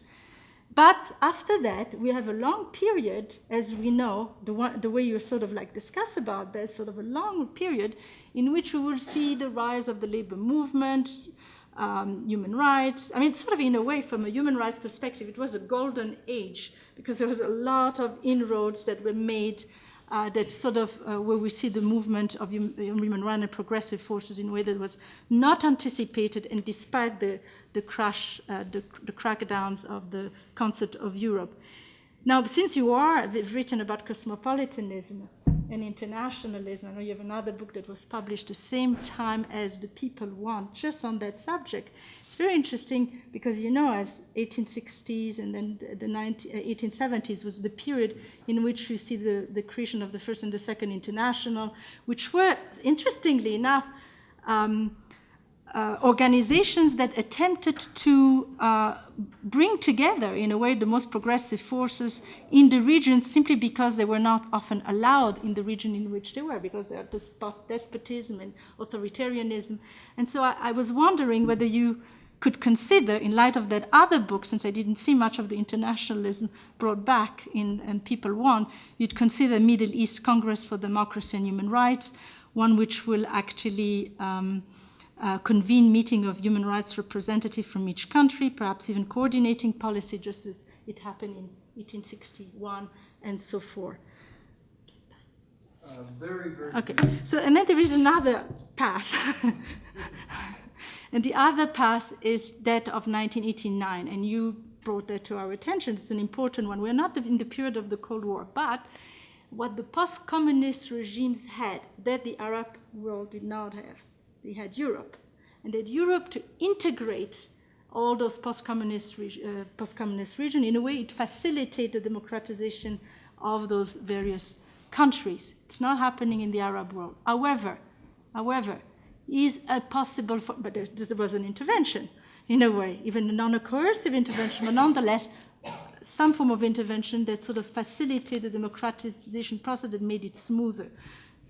But after that, we have a long period, as we know, the way you sort of like discuss about this, sort of a long period in which we will see the rise of the labor movement, human rights. Sort of in a way, from a human rights perspective, it was a golden age because there was a lot of inroads that were made that sort of where we see the movement of human rights and progressive forces in a way that was not anticipated, and despite the crackdowns of the concert of Europe. Now, since you have written about cosmopolitanism, and internationalism. I know you have another book that was published the same time as The People Want, just on that subject. It's very interesting because, you know, as 1860s and then the 1870s was the period in which you see the creation of the First and the Second International, which were, interestingly enough, organizations that attempted to bring together, in a way, the most progressive forces in the region simply because they were not often allowed in the region in which they were, because there are despotism and authoritarianism. And so I was wondering whether you could consider, in light of that other book, since I didn't see much of the internationalism brought back in People Want, you'd consider Middle East Congress for Democracy and Human Rights, one which will actually convene meeting of human rights representatives from each country, perhaps even coordinating policy, just as it happened in 1861 and so forth. Very, very okay. So, and then there is another path. And the other path is that of 1989, and you brought that to our attention. It's an important one. We're not in the period of the Cold War, but what the post-communist regimes had, that the Arab world did not have. They had Europe, and that Europe, to integrate all those post-communist region, in a way it facilitated the democratization of those various countries. It's not happening in the Arab world. However, is a possible, but there was an intervention, in a way, even a non-coercive intervention, but nonetheless, some form of intervention that sort of facilitated the democratization process that made it smoother.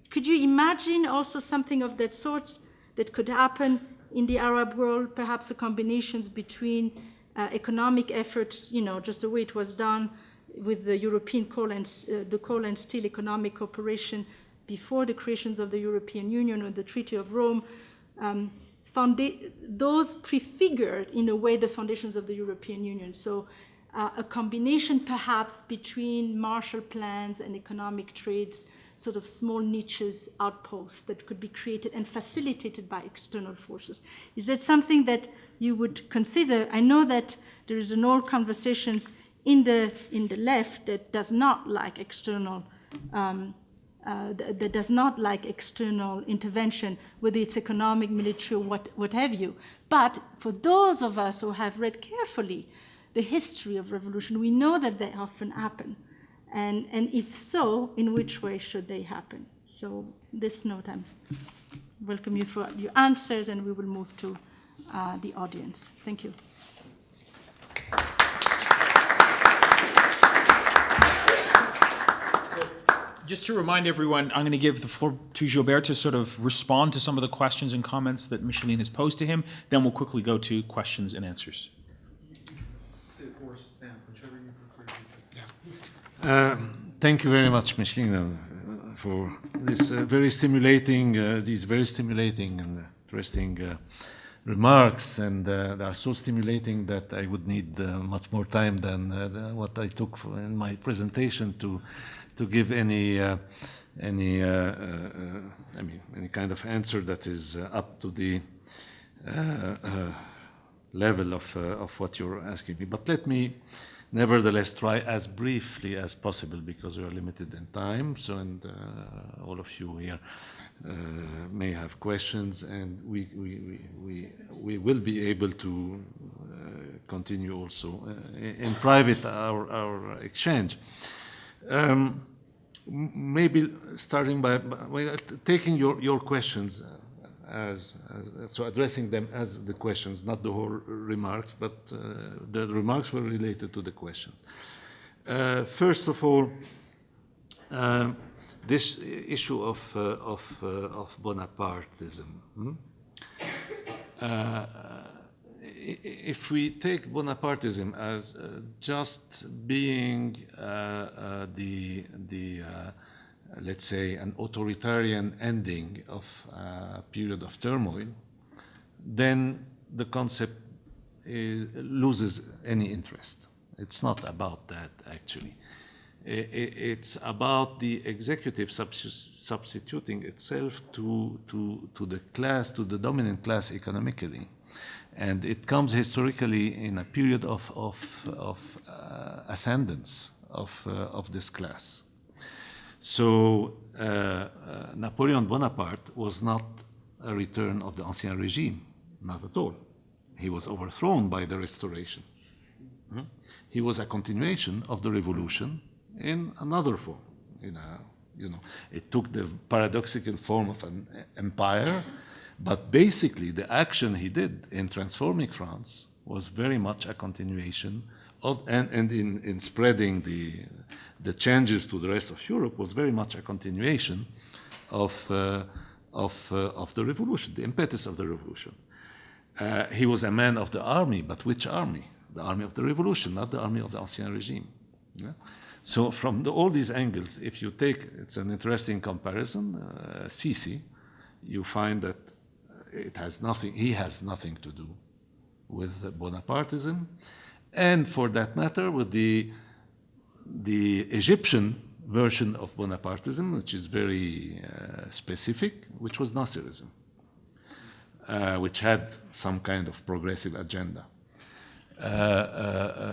Could you imagine also something of that sort that could happen in the Arab world, perhaps a combinations between economic efforts, you know, just the way it was done with the European coal and steel economic cooperation before the creations of the European Union or the Treaty of Rome, those prefigured, in a way, the foundations of the European Union. So a combination, perhaps, between Marshall Plans and economic trades, sort of small niches, outposts that could be created and facilitated by external forces. Is that something that you would consider? I know that there is an old conversations in the left that does not like external intervention, whether it's economic, military, or what have you. But for those of us who have read carefully the history of revolution, we know that they often happen. And if so, in which way should they happen? So this note, I welcome you for your answers, and we will move to the audience. Thank you. Just to remind everyone, I'm going to give the floor to Gilbert to sort of respond to some of the questions and comments that Micheline has posed to him. Then we'll quickly go to questions and answers. Sit or stand, whichever you prefer. Thank you very much, Micheline, for this these very stimulating and interesting remarks, and they are so stimulating that I would need much more time than what I took in my presentation to give any kind of answer that is up to the level of what you're asking me. But let me nevertheless try as briefly as possible, because we are limited in time. So, and all of you here may have questions, and we will be able to continue also in private our exchange. Maybe starting by taking your questions so addressing them as the questions, not the whole remarks, but the remarks were related to the questions. First of all, this issue of Bonapartism. If we take Bonapartism as just being let's say, an authoritarian ending of a period of turmoil, then the concept loses any interest. It's not about that, actually. It's about the executive substituting itself to the class, to the dominant class economically. And it comes historically in a period of ascendance of this class. So Napoleon Bonaparte was not a return of the Ancien Regime, not at all. He was overthrown by the Restoration. He was a continuation of the revolution in another form. It took the paradoxical form of an empire, but basically the action he did in transforming France was very much a continuation of, and in spreading the changes to the rest of Europe was very much a continuation of the revolution, the impetus of the revolution. He was a man of the army, but which army? The army of the revolution, not the army of the Ancien Regime. Yeah? So from all these angles, if you take, it's an interesting comparison, Sisi, you find that he has nothing to do with Bonapartism, and for that matter, with the Egyptian version of Bonapartism, which is very specific, which was Nasserism, which had some kind of progressive agenda.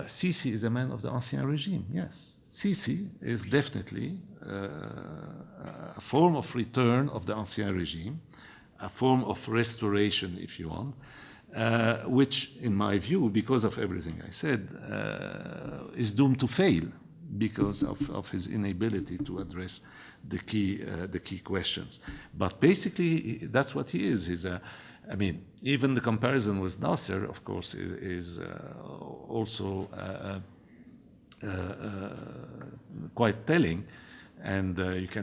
Sisi is a man of the Ancien Regime, yes. Sisi is definitely a form of return of the Ancien Regime, a form of restoration, if you want, which, in my view, because of everything I said, is doomed to fail because of his inability to address the key questions. But basically, that's what he is. Even the comparison with Nasser, of course, is also quite telling, and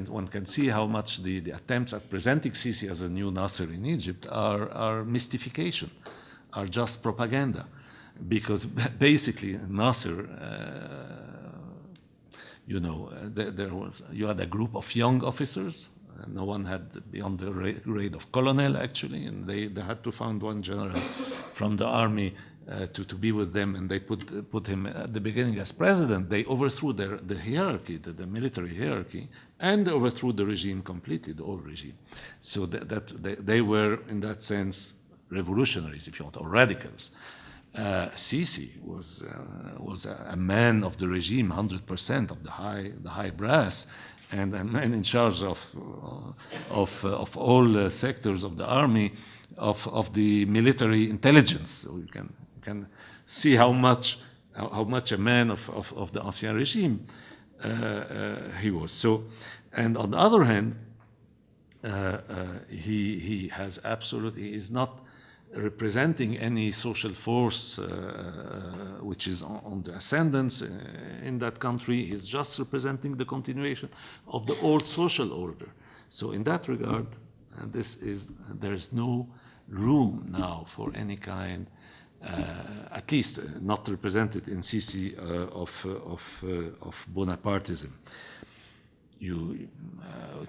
one can see how much the attempts at presenting Sisi as a new Nasser in Egypt are mystification, are just propaganda, because basically Nasser, you had a group of young officers. No one had beyond the grade of colonel, actually, and they had to find one general from the army to be with them, and they put him at the beginning as president. They overthrew the hierarchy, the military hierarchy, and they overthrew the regime completely, the old regime. So they were, in that sense, revolutionaries, if you want, or radicals. Sisi was a man of the regime, 100% of the high brass, and a man in charge of all sectors of the army, of the military intelligence. So you can see how much a man of the Ancien Regime he was. So, and on the other hand, he is not representing any social force which is on the ascendance in that country. He's just representing the continuation of the old social order. So in that regard, there is no room now for any kind, at least not represented in Sisi, of Bonapartism.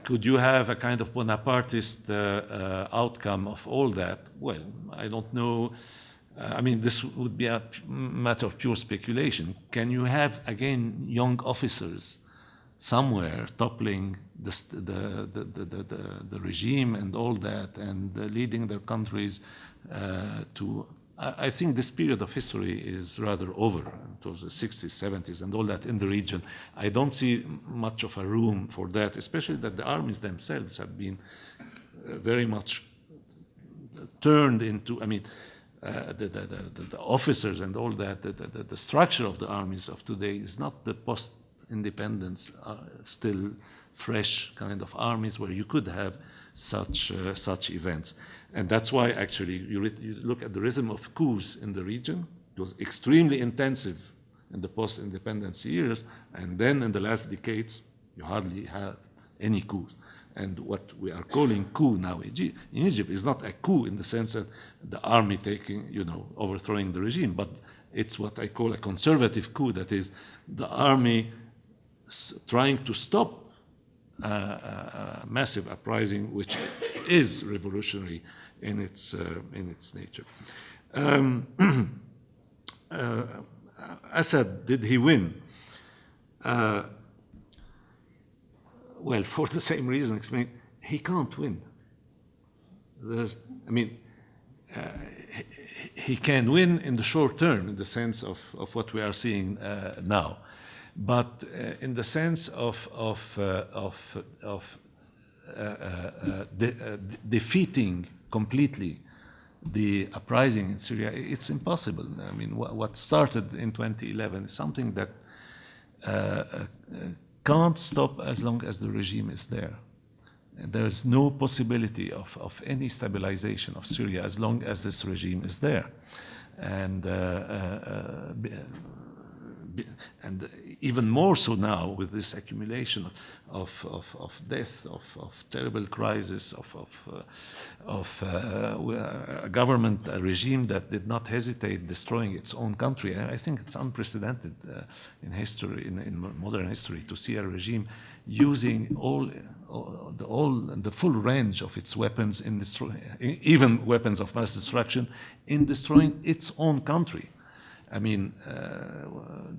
Could you have a kind of Bonapartist outcome of all that? Well, I don't know. This would be a matter of pure speculation. Can you have, again, young officers somewhere toppling the regime and all that, and leading their countries to... I think this period of history is rather over. It was the 60s, 70s, and all that in the region. I don't see much of a room for that, especially that the armies themselves have been very much turned into, the officers and all that, the structure of the armies of today is not the post-independence, still fresh kind of armies where you could have such events. And that's why, actually, you look at the rhythm of coups in the region. It was extremely intensive in the post-independence years, and then in the last decades, you hardly have any coups. And what we are calling coup now in Egypt is not a coup in the sense that the army overthrowing the regime, but it's what I call a conservative coup. That is, the army trying to stop a massive uprising, which is revolutionary in its nature. Assad, did he win? Well, for the same reason, he can't win. He can win in the short term, in the sense of what we are seeing now, but in the sense of defeating completely the uprising in Syria, it's impossible. I mean, what started in 2011 is something that can't stop as long as the regime is there. There is no possibility of any stabilization of Syria as long as this regime is there. And even more so now with this accumulation of death, of terrible crisis, of a government, a regime that did not hesitate destroying its own country. I think it's unprecedented in history, in modern history, to see a regime using the full range of its weapons in destroying, even weapons of mass destruction, in destroying its own country. I mean,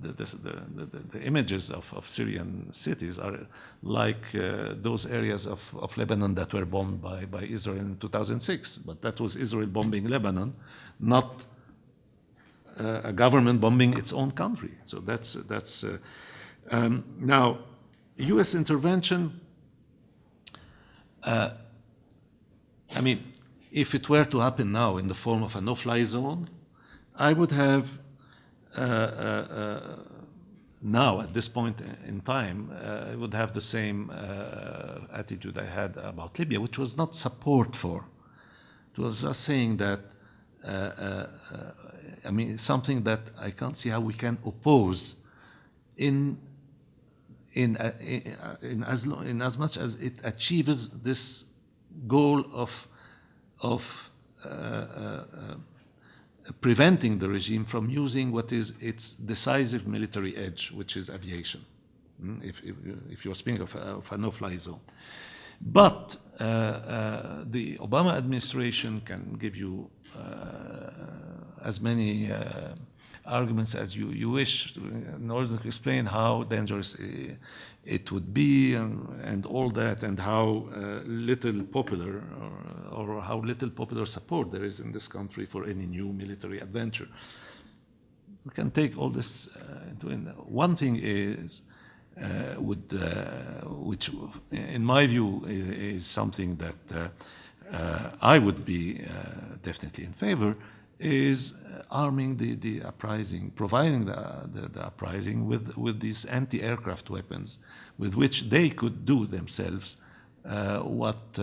the images of Syrian cities are like those areas of Lebanon that were bombed by Israel in 2006. But that was Israel bombing Lebanon, not a government bombing its own country. So that's now, U.S. intervention, I mean, if it were to happen now in the form of a no-fly zone, I would have now, at this point in time, I would have the same attitude I had about Libya, which was not support for. It was just saying that, I mean, something that I can't see how we can oppose in as much as it achieves this goal of preventing the regime from using what is its decisive military edge, which is aviation, if you're speaking of a no-fly zone. But the Obama administration can give you as many arguments as you wish in order to explain how dangerous it would be and all that, and how little popular or how little popular support there is in this country for any new military adventure. We can take all this into it. One thing is, which in my view is something that I would be definitely in favor, is arming the uprising, providing the uprising with these anti-aircraft weapons, with which they could do themselves what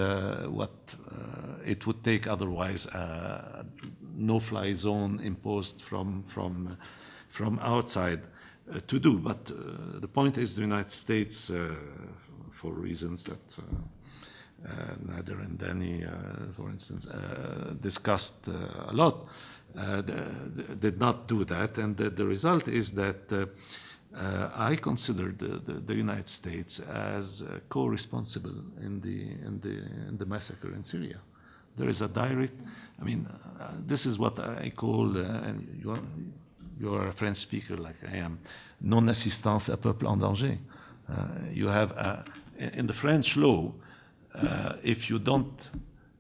it would take otherwise a no-fly zone imposed from outside to do. But the point is, the United States, for reasons that Nader and Danny, for instance, discussed a lot, did not do that, and the result is that I consider the United States as co-responsible in the massacre in Syria. There is a direct, I mean, this is what I call, and you are a French speaker like I am, non-assistance à peuple en danger. You have in the French law, if you don't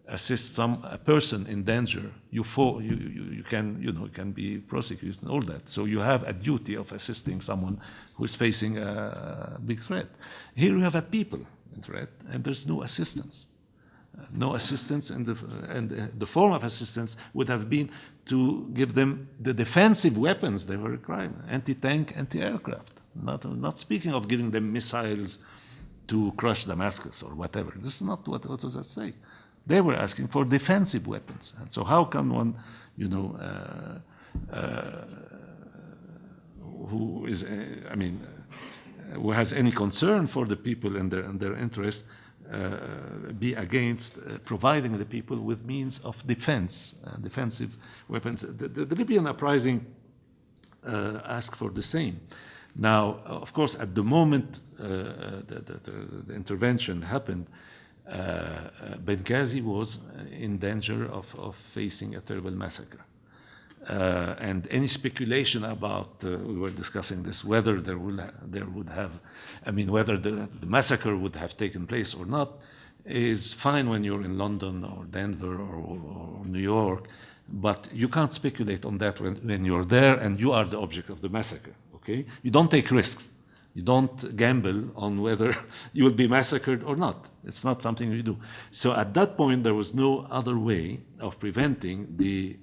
assist a person in danger, you can be prosecuted and all that. So you have a duty of assisting someone who is facing a big threat. Here you have a people in threat, and there's no assistance. No assistance, and the form of assistance would have been to give them the defensive weapons they were requiring: anti-tank, anti-aircraft. Not speaking of giving them missiles to crush Damascus or whatever. This is not what was at stake. They were asking for defensive weapons. And so how can one, who is, who has any concern for the people and their interest, be against providing the people with means of defense, defensive weapons? The Libyan uprising asked for the same. Now, of course, at the moment the intervention happened, Benghazi was in danger of facing a terrible massacre. And any speculation about, we were discussing this, whether whether the massacre would have taken place or not, is fine when you're in London or Denver or New York, but you can't speculate on that when you're there and you are the object of the massacre. Okay? You don't take risks. You don't gamble on whether you will be massacred or not. It's not something you do. So at that point, there was no other way of preventing the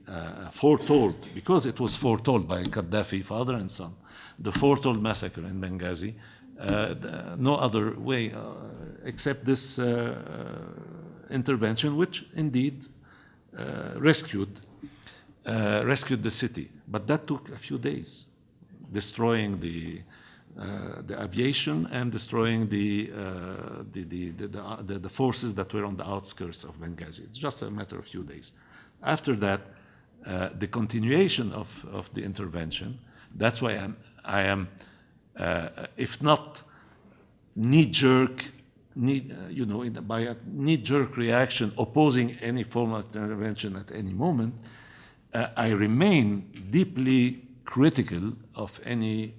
foretold, because it was foretold by Gaddafi, father and son, the foretold massacre in Benghazi. No other way except this intervention, which indeed rescued the city. But that took a few days, destroying the aviation and destroying the forces that were on the outskirts of Benghazi. It's just a matter of a few days. After that, the continuation of the intervention, that's why I am if not knee-jerk, by a knee-jerk reaction opposing any form of intervention at any moment, I remain deeply critical of any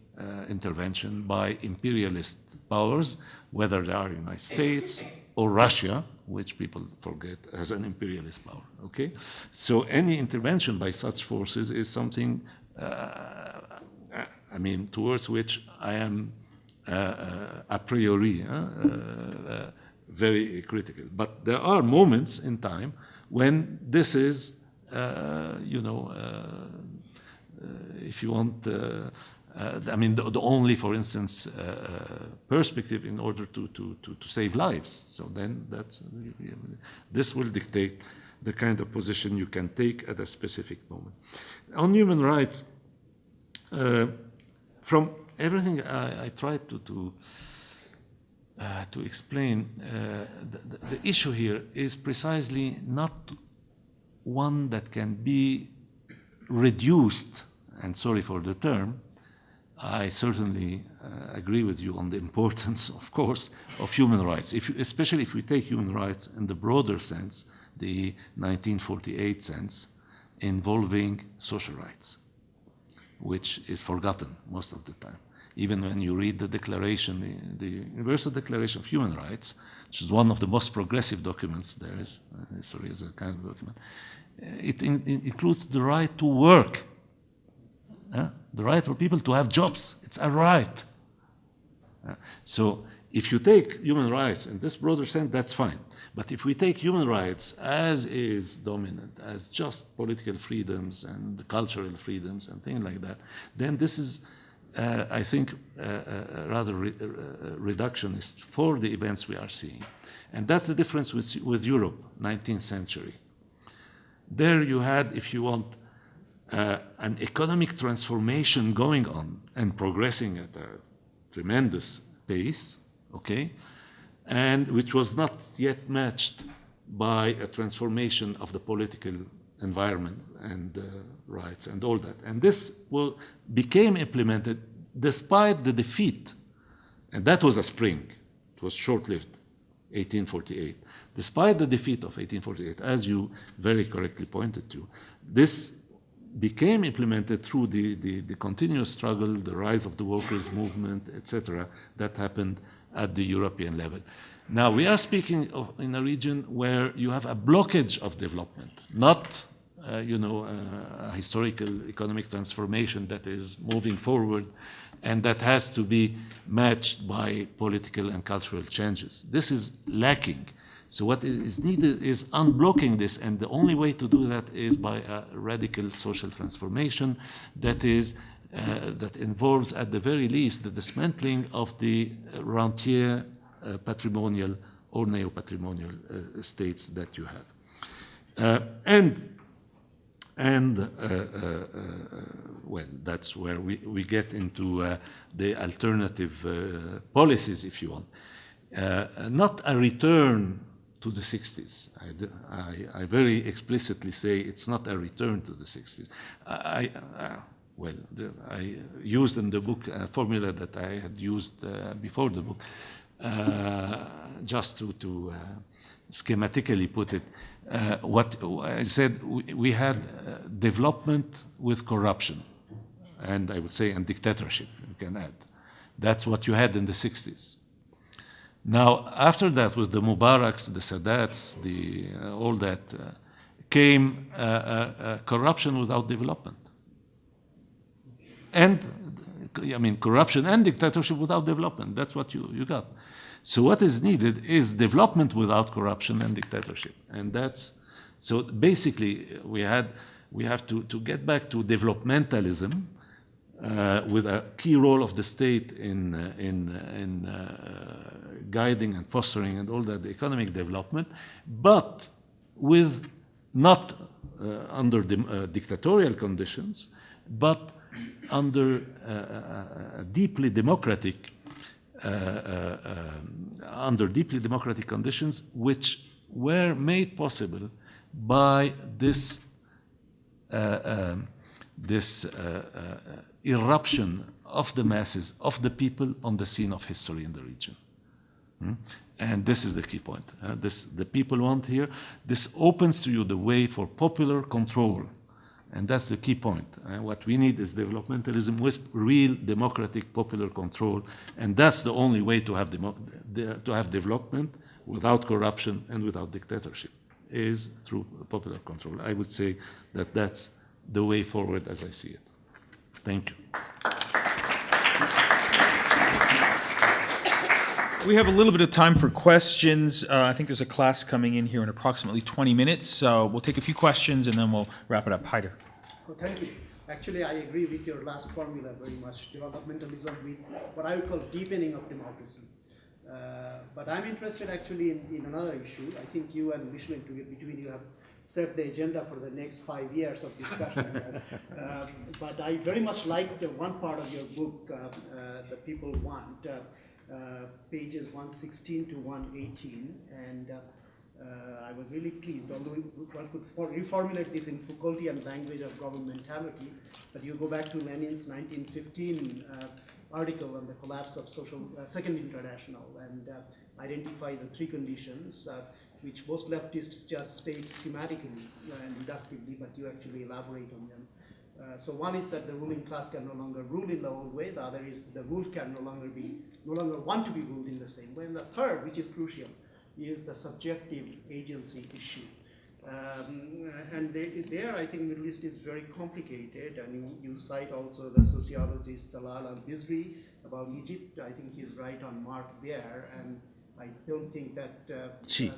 intervention by imperialist powers, whether they are United States or Russia, which people forget as an imperialist power. Okay, so any intervention by such forces is something, towards which I am a priori very critical. But there are moments in time when this is, if you want, the only, for instance, perspective in order to save lives. So then this will dictate the kind of position you can take at a specific moment. On human rights, from everything I tried to explain, the issue here is precisely not one that can be reduced, and sorry for the term, I certainly agree with you on the importance, of course, of human rights, especially if we take human rights in the broader sense, the 1948 sense, involving social rights, which is forgotten most of the time. Even when you read the Declaration, the Universal Declaration of Human Rights, which is one of the most progressive documents there is, history is a kind of document, it includes the right to work, the right for people to have jobs. It's a right. So if you take human rights in this broader sense, that's fine. But if we take human rights as is dominant, as just political freedoms and cultural freedoms and things like that, then this is, I think, rather reductionist for the events we are seeing. And that's the difference with Europe, 19th century. There you had, if you want, an economic transformation going on and progressing at a tremendous pace, okay, and which was not yet matched by a transformation of the political environment and rights and all that. And this became implemented despite the defeat, and that was a spring. It was short-lived, 1848. Despite the defeat of 1848, as you very correctly pointed to, this became implemented through the continuous struggle, the rise of the workers' movement, etc., that happened at the European level. Now, we are speaking in a region where you have a blockage of development, not a historical economic transformation that is moving forward and that has to be matched by political and cultural changes. This is lacking. So what is needed is unblocking this, and the only way to do that is by a radical social transformation that involves, at the very least, the dismantling of the rentier patrimonial or neo-patrimonial states that you have. Well, that's where we get into the alternative policies, if you want. Not a return to the 60s. I very explicitly say it's not a return to the 60s. I used in the book a formula that I had used before the book, just to schematically put it. What I said, we had development with corruption, and I would say, and dictatorship, you can add. That's what you had in the 60s. Now, after that, with the Mubaraks, the Sadats, all that, came corruption without development. And corruption and dictatorship without development. That's what you got. So what is needed is development without corruption and dictatorship. And so basically we have to get back to developmentalism with a key role of the state in guiding and fostering and all that the economic development, but with not under dictatorial conditions, but under deeply democratic conditions, which were made possible by this eruption of the masses, of the people on the scene of history in the region. And this is the key point. The people want here. This opens to you the way for popular control. And that's the key point. What we need is developmentalism with real democratic popular control. And that's the only way to have development without corruption and without dictatorship, is through popular control. I would say that that's the way forward as I see it. Thank you. We have a little bit of time for questions. I think there's a class coming in here in approximately 20 minutes, so we'll take a few questions and then we'll wrap it up. Haider. Oh, thank you. Actually, I agree with your last formula very much. Developmentalism with what I would call deepening of democracy. But I'm interested actually in another issue. I think you and Micheline, between you, have set the agenda for the next 5 years of discussion. But I very much liked one part of your book, The People Want, pages 116 to 118. And I was really pleased, although one could reformulate this in Foucauldian language of governmentality, but you go back to Lenin's 1915 article on the collapse of Second International and identify the three conditions which most leftists just state schematically and deductively, but you actually elaborate on them. So one is that the ruling class can no longer rule in the old way. The other is the ruled can no longer want to be ruled in the same way. And the third, which is crucial, is the subjective agency issue. And there, I think Middle East is very complicated, and you cite also the sociologist Dalal al-Bizri about Egypt. I think he's right on mark there, and I don't think that... She,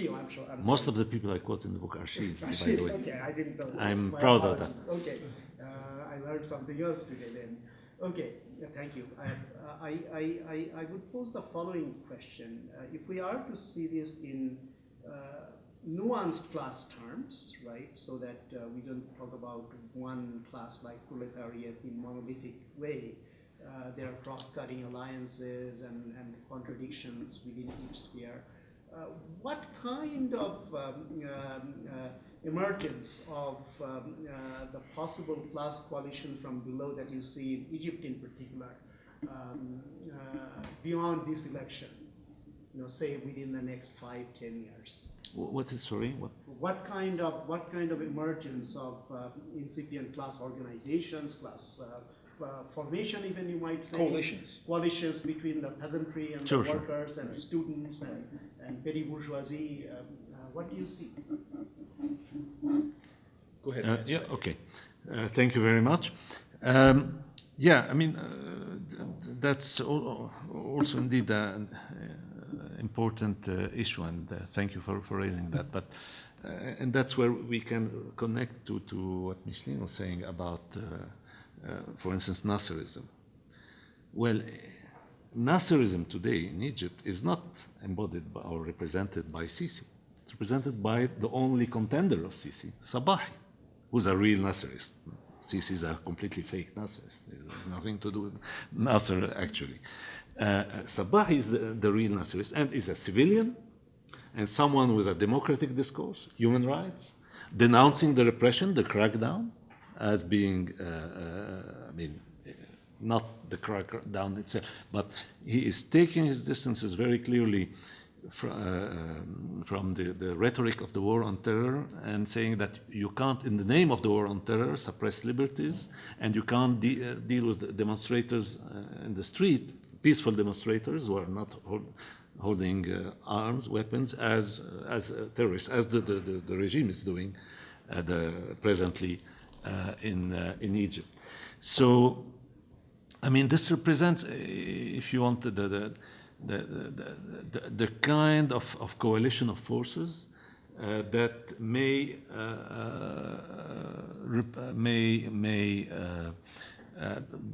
I'm sure. Most of the people I quote in the book are she's, by the way. Okay, I didn't know. I'm proud of that. Okay, I learned something else today then. Okay, thank you. I would pose the following question. If we are to see this in nuanced class terms, right, so that we don't talk about one class like proletariat in monolithic way, there are cross-cutting alliances and contradictions within each sphere. What kind of emergence of the possible class coalition from below that you see in Egypt in particular, beyond this election, say within the next 5-10 years? What is, sorry? What kind of emergence of incipient class organizations, class formation, even you might say, coalitions between the peasantry and the workers and students and petty bourgeoisie. What do you see? Go ahead. Yeah. Okay. Thank you very much. Yeah. I mean, that's also indeed an important issue, and thank you for raising that. But and that's where we can connect to what Micheline was saying about. For instance, Nasserism. Well, Nasserism today in Egypt is not embodied by, or represented by Sisi. It's represented by the only contender of Sisi, Sabahi, who's a real Nasserist. Sisi is a completely fake Nasserist. There's nothing to do with Nasser, actually. Sabahi is the real Nasserist and is a civilian and someone with a democratic discourse, human rights, denouncing the repression, the crackdown, as being, not the crackdown itself, but he is taking his distances very clearly from the rhetoric of the war on terror and saying that you can't, in the name of the war on terror, suppress liberties, and you can't deal with demonstrators in the street, peaceful demonstrators who are not holding arms, weapons, as terrorists, as the regime is doing presently in Egypt. So I mean, this represents, if you want, the kind of coalition of forces that may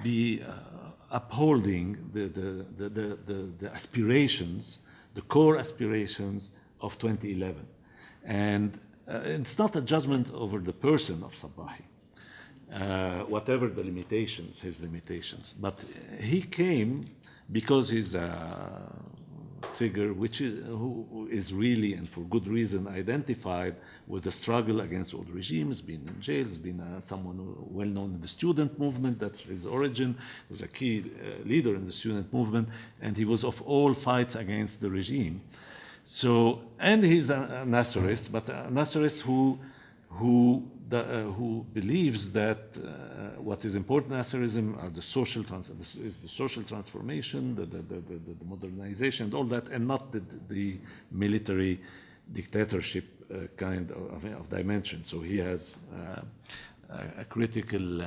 be upholding the aspirations, the core aspirations of 2011. And it's not a judgment over the person of Sabahi, whatever the limitations, his limitations. But he came because he's a figure who is really, and for good reason, identified with the struggle against old regimes, been in jail, has been someone well known in the student movement. That's his origin. He was a key leader in the student movement, and he was of all fights against the regime. So, and he's a Nasserist, but a Nasserist who believes that what is important in Nasserism are the social transformation, the modernization, and all that, and not the military dictatorship kind of dimension. So he has a critical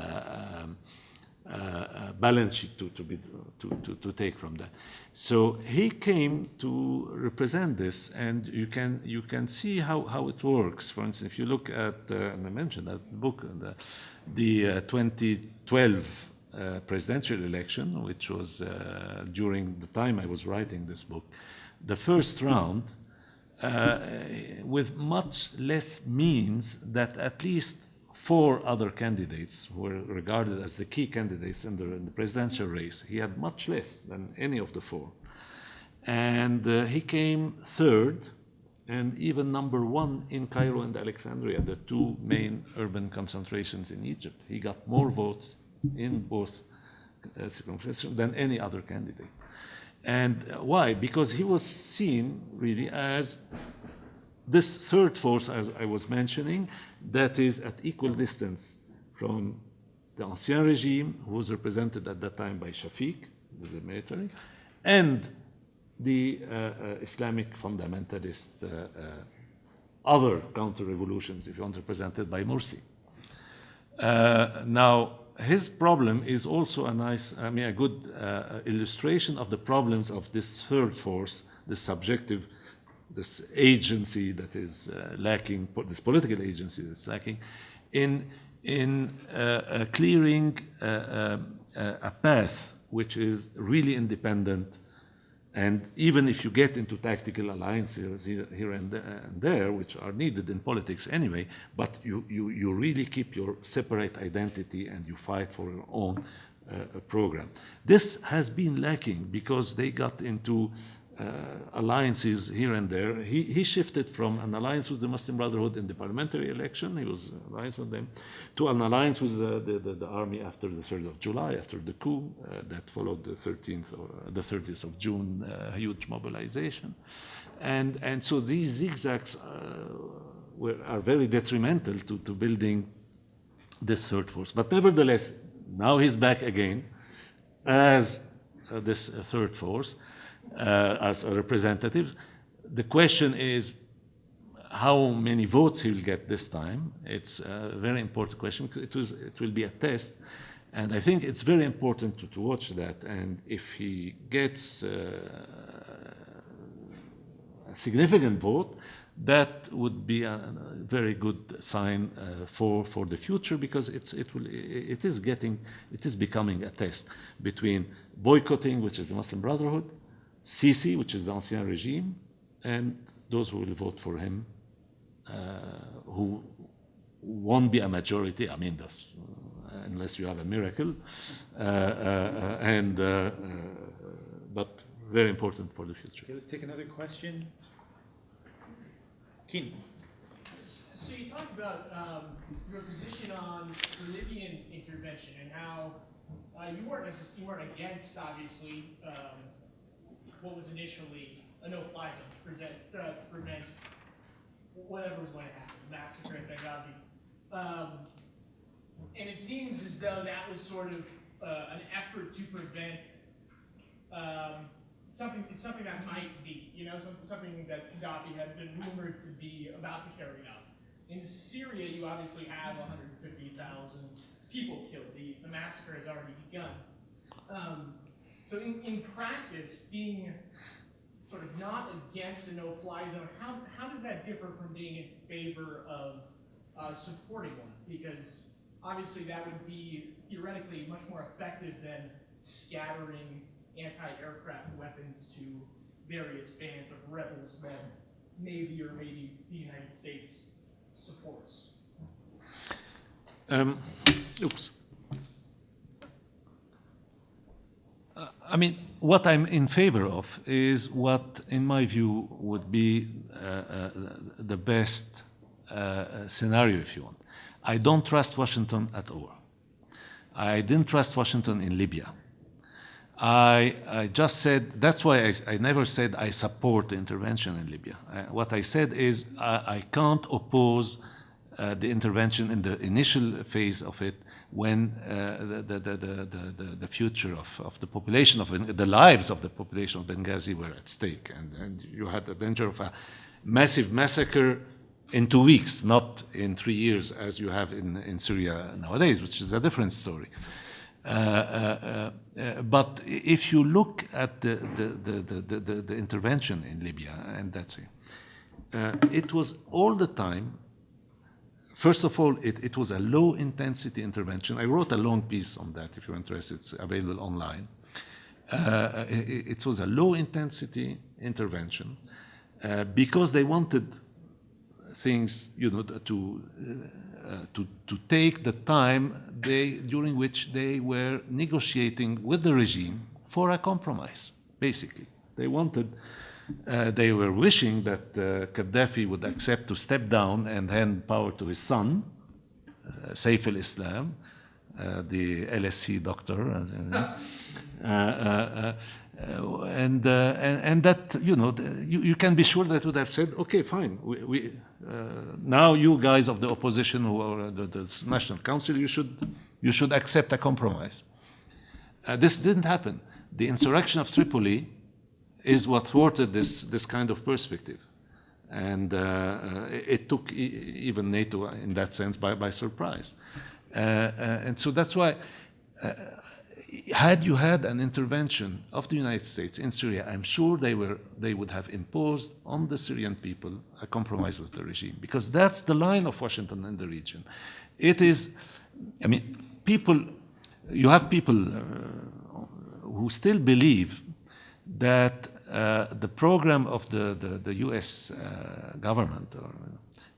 balance sheet to take from that. So he came to represent this, and you can see how it works. For instance, if you look at, and I mentioned that book, the 2012 presidential election, which was during the time I was writing this book, the first round, with much less means that at least 4 other candidates were regarded as the key candidates in the presidential race. He had much less than any of the 4. And he came third and even number 1 in Cairo and Alexandria, the 2 main urban concentrations in Egypt. He got more votes in both circumstances than any other candidate. And why? Because he was seen really as this third force, as I was mentioning, that is at equal distance from the Ancien regime, who was represented at that time by Shafiq, the military, and the Islamic fundamentalist other counter-revolutions, if you want, represented by Morsi. Now, his problem is also a good illustration of the problems of this third force, this subjective, this agency that is lacking, this political agency that's lacking, in clearing a path which is really independent. And even if you get into tactical alliances here and there, which are needed in politics anyway, but you really keep your separate identity and you fight for your own program. This has been lacking because they got into alliances here and there. He shifted from an alliance with the Muslim Brotherhood in the parliamentary election, he was in alliance with them, to an alliance with the army after the 3rd of July, after the coup that followed the 30th of June huge mobilization. And so these zigzags are very detrimental to building this third force. But nevertheless, now he's back again as this third force, as a representative. The question is how many votes he'll get this time. It's a very important question. It will be a test, and I think it's very important to watch that. And if he gets a significant vote, that would be a very good sign for the future, because it is becoming a test between boycotting, which is the Muslim Brotherhood, Sisi, which is the Ancien regime, and those who will vote for him, who won't be a majority, I mean, unless you have a miracle, but very important for the future. Okay, let's take another question. Keen. So you talked about your position on the Libyan intervention and how you weren't against, obviously, what was initially a no-fly zone to prevent whatever was going to happen, the massacre at Benghazi. And it seems as though that was sort of an effort to prevent something that might be, something that Gaddafi had been rumored to be about to carry out. In Syria, you obviously have 150,000 people killed. The massacre has already begun. So in practice, being sort of not against a no-fly zone, how does that differ from being in favor of supporting one? Because obviously that would be theoretically much more effective than scattering anti-aircraft weapons to various bands of rebels that maybe or maybe the United States supports. Oops. I mean, what I'm in favor of is what, in my view, would be the best scenario, if you want. I don't trust Washington at all. I didn't trust Washington in Libya. I just said, that's why I never said I support the intervention in Libya. What I said is I can't oppose the intervention in the initial phase of it when the future of the population, of the lives of the population of Benghazi were at stake. And you had the danger of a massive massacre in 2 weeks, not in 3 years as you have in Syria nowadays, which is a different story. But if you look at the intervention in Libya, and that's it, it was all the time. First of all, it was a low-intensity intervention. I wrote a long piece on that. If you're interested, it's available online. It was a low-intensity intervention because they wanted things, you know, to take the time during which they were negotiating with the regime for a compromise. Basically, they wanted. They were wishing that Gaddafi would accept to step down and hand power to his son, Saif al-Islam, the LSC doctor, and that, you know, you can be sure that would have said, okay, fine, now you guys of the opposition who are the National Council, you should accept a compromise. This didn't happen. The insurrection of Tripoli is what thwarted this kind of perspective. And it took even NATO, in that sense, by surprise. And so that's why, had you had an intervention of the United States in Syria, I'm sure they would have imposed on the Syrian people a compromise with the regime, because that's the line of Washington in the region. It is, I mean, you have people who still believe that the program of the US government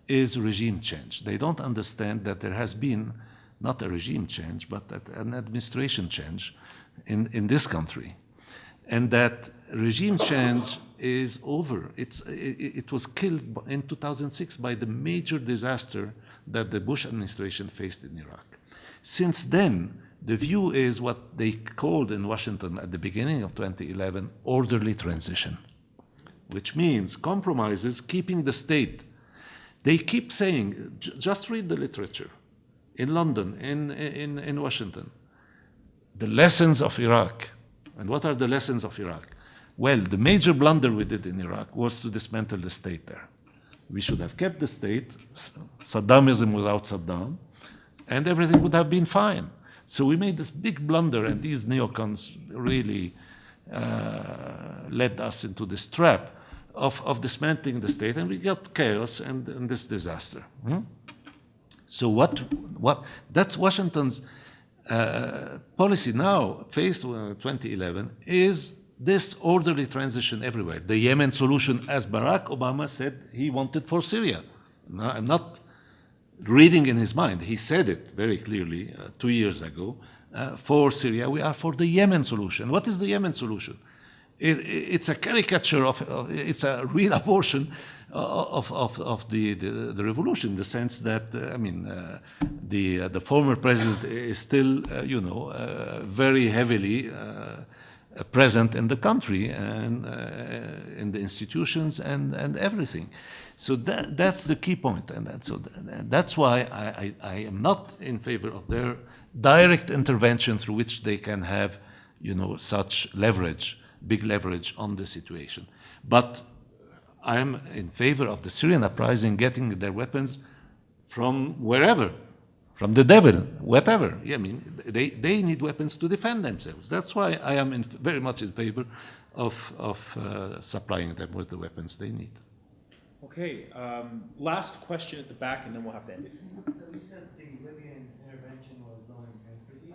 is regime change. They don't understand that there has been not a regime change, but an administration change in this country. And that regime change is over. It was killed in 2006 by the major disaster that the Bush administration faced in Iraq. Since then, the view is what they called in Washington at the beginning of 2011 orderly transition, which means compromises, keeping the state. They keep saying, just read the literature in London, in Washington, the lessons of Iraq. And what are the lessons of Iraq? Well, the major blunder we did in Iraq was to dismantle the state there. We should have kept the state, Saddamism without Saddam, and everything would have been fine. So we made this big blunder, and these neocons really led us into this trap of dismantling the state, and we got chaos and this disaster. So that's Washington's policy now, faced with 2011, is this orderly transition everywhere. The Yemen solution, as Barack Obama said he wanted for Syria. Now, I'm not reading in his mind. He said it very clearly 2 years ago. For Syria, we are for the Yemen solution. What is the Yemen solution? It's a caricature it's a real abortion of the revolution, in the sense that, the former president is still, very heavily present in the country and in the institutions and everything. So that's the key point, and that's why I am not in favor of their direct intervention through which they can have, such leverage, big leverage on the situation. But I am in favor of the Syrian uprising getting their weapons from wherever, from the devil, whatever. Yeah, I mean, they need weapons to defend themselves. That's why I am very much in favor of supplying them with the weapons they need. Okay, last question at the back, and then we'll have to end it. So you said the Libyan intervention was low intensity,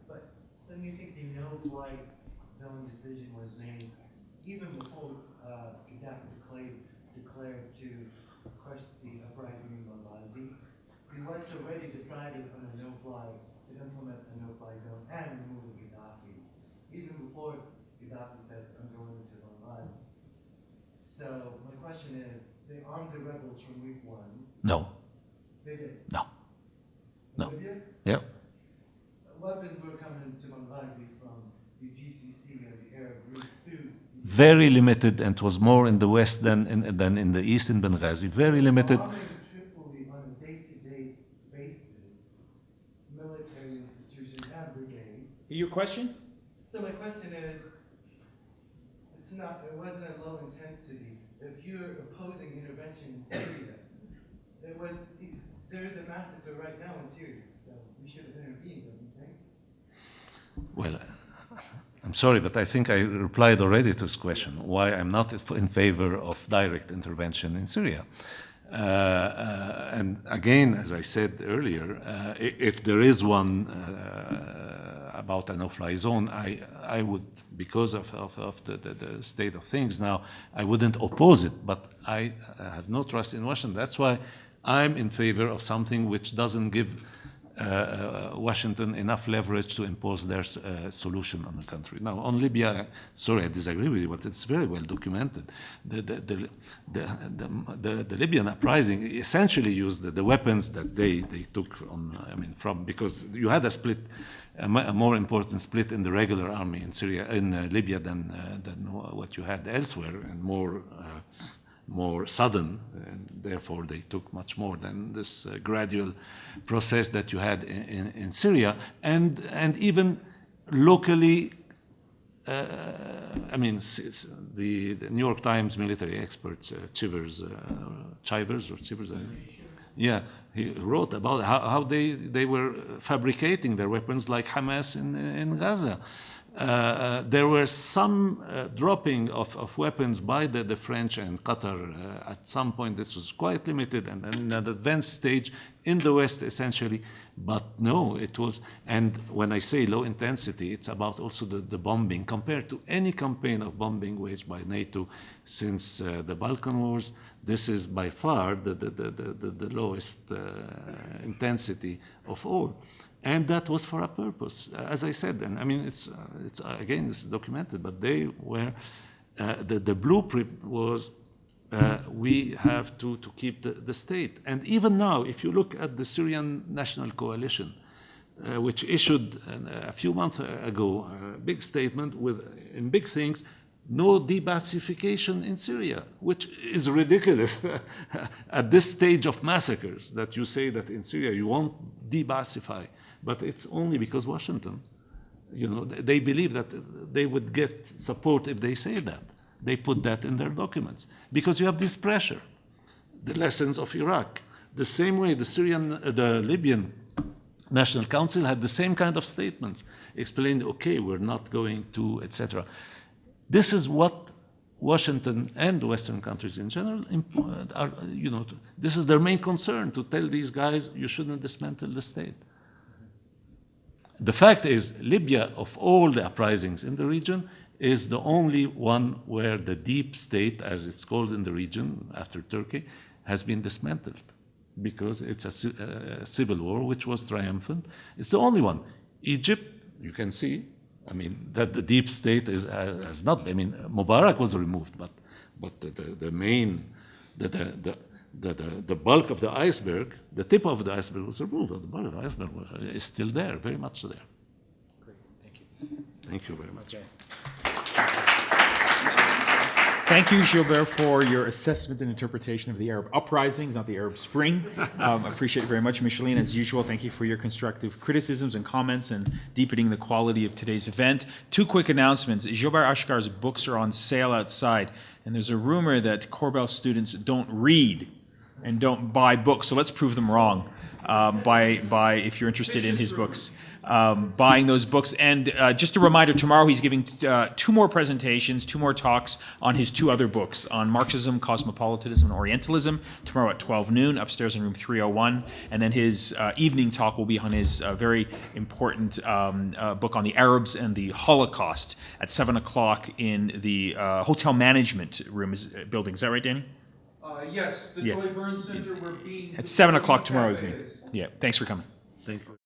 but don't you think the no-fly zone decision was made even before Gaddafi declared to crush the uprising in Benghazi? He was already decided on a no-fly, to implement a no-fly zone and remove Gaddafi, even before Gaddafi said, I'm going into Benghazi. So my question is, they armed the rebels from week one. No, They did. no, no. Libya? Yeah. Weapons were coming to Benghazi from the GCC and the Arab group through. Very limited, and it was more in the west than in the east in Benghazi. Very limited. Bombing Tripoli on a day-to-day basis, military institutions and brigades. Your question? So my question is, it wasn't at low intensity. If you're opposing intervention in Syria, there is a massacre right now in Syria, so we should have intervened, don't you think? Well, I'm sorry, but I think I replied already to this question, why I'm not in favor of direct intervention in Syria. And again, as I said earlier, if there is one about a no-fly zone, I would, because of the state of things now, I wouldn't oppose it, but I have no trust in Washington. That's why I'm in favor of something which doesn't give Washington enough leverage to impose their solution on the country. Now, on Libya, sorry, I disagree with you, but it's very well documented. The Libyan uprising essentially used the weapons that they took on, because you had a more important split in the regular army in Syria, in Libya than what you had elsewhere, and more sudden, and therefore they took much more than this gradual process that you had in Syria, and even locally. The New York Times military expert Chivers, yeah, he wrote about how they were fabricating their weapons like Hamas in Gaza. There were some dropping of weapons by the French and Qatar at some point. This was quite limited and in an advanced stage in the West, essentially. But no, it was, and when I say low intensity, it's about also the bombing compared to any campaign of bombing waged by NATO since the Balkan Wars. This is by far the lowest intensity of all. And that was for a purpose, as I said. And it's again, this is documented, but they were, the blueprint was, we have to keep the state. And even now, if you look at the Syrian National Coalition, which issued a few months ago a big statement in big things, no debassification in Syria, which is ridiculous at this stage of massacres, that you say that in Syria you won't debassify. But it's only because Washington, they believe that they would get support if they say that. They put that in their documents because you have this pressure. The lessons of Iraq. The same way the Libyan National Council had the same kind of statements, explained, okay, we're not going to, etc. This is what Washington and Western countries in general are, this is their main concern, to tell these guys, you shouldn't dismantle the state. The fact is, Libya, of all the uprisings in the region, is the only one where the deep state, as it's called in the region after Turkey, has been dismantled because it's a civil war which was triumphant. It's the only one. Egypt, you can see, that the deep state has not. Mubarak was removed, but the main, the bulk of the iceberg, the tip of the iceberg was removed. The bulk of the iceberg is still there, very much there. Great, thank you. Thank you very much. Okay. Thank you, Gilbert, for your assessment and interpretation of the Arab uprisings, not the Arab Spring. I appreciate it very much. Micheline, as usual, thank you for your constructive criticisms and comments and deepening the quality of today's event. 2 quick announcements. Gilbert Achcar's books are on sale outside, and there's a rumor that Korbel students don't read and don't buy books, so let's prove them wrong. by if you're interested in his books. Buying those books. And just a reminder, tomorrow he's giving 2 more presentations, 2 more talks on his 2 other books, on Marxism, Cosmopolitanism, and Orientalism, tomorrow at 12 noon, upstairs in room 301. And then his evening talk will be on his very important book on the Arabs and the Holocaust at 7 o'clock in the hotel management room building. Is that right, Danny? Yes, the Yeah. Joy Burns Center, we're being. At 7 o'clock tomorrow evening. Yeah, thanks for coming. Thank you.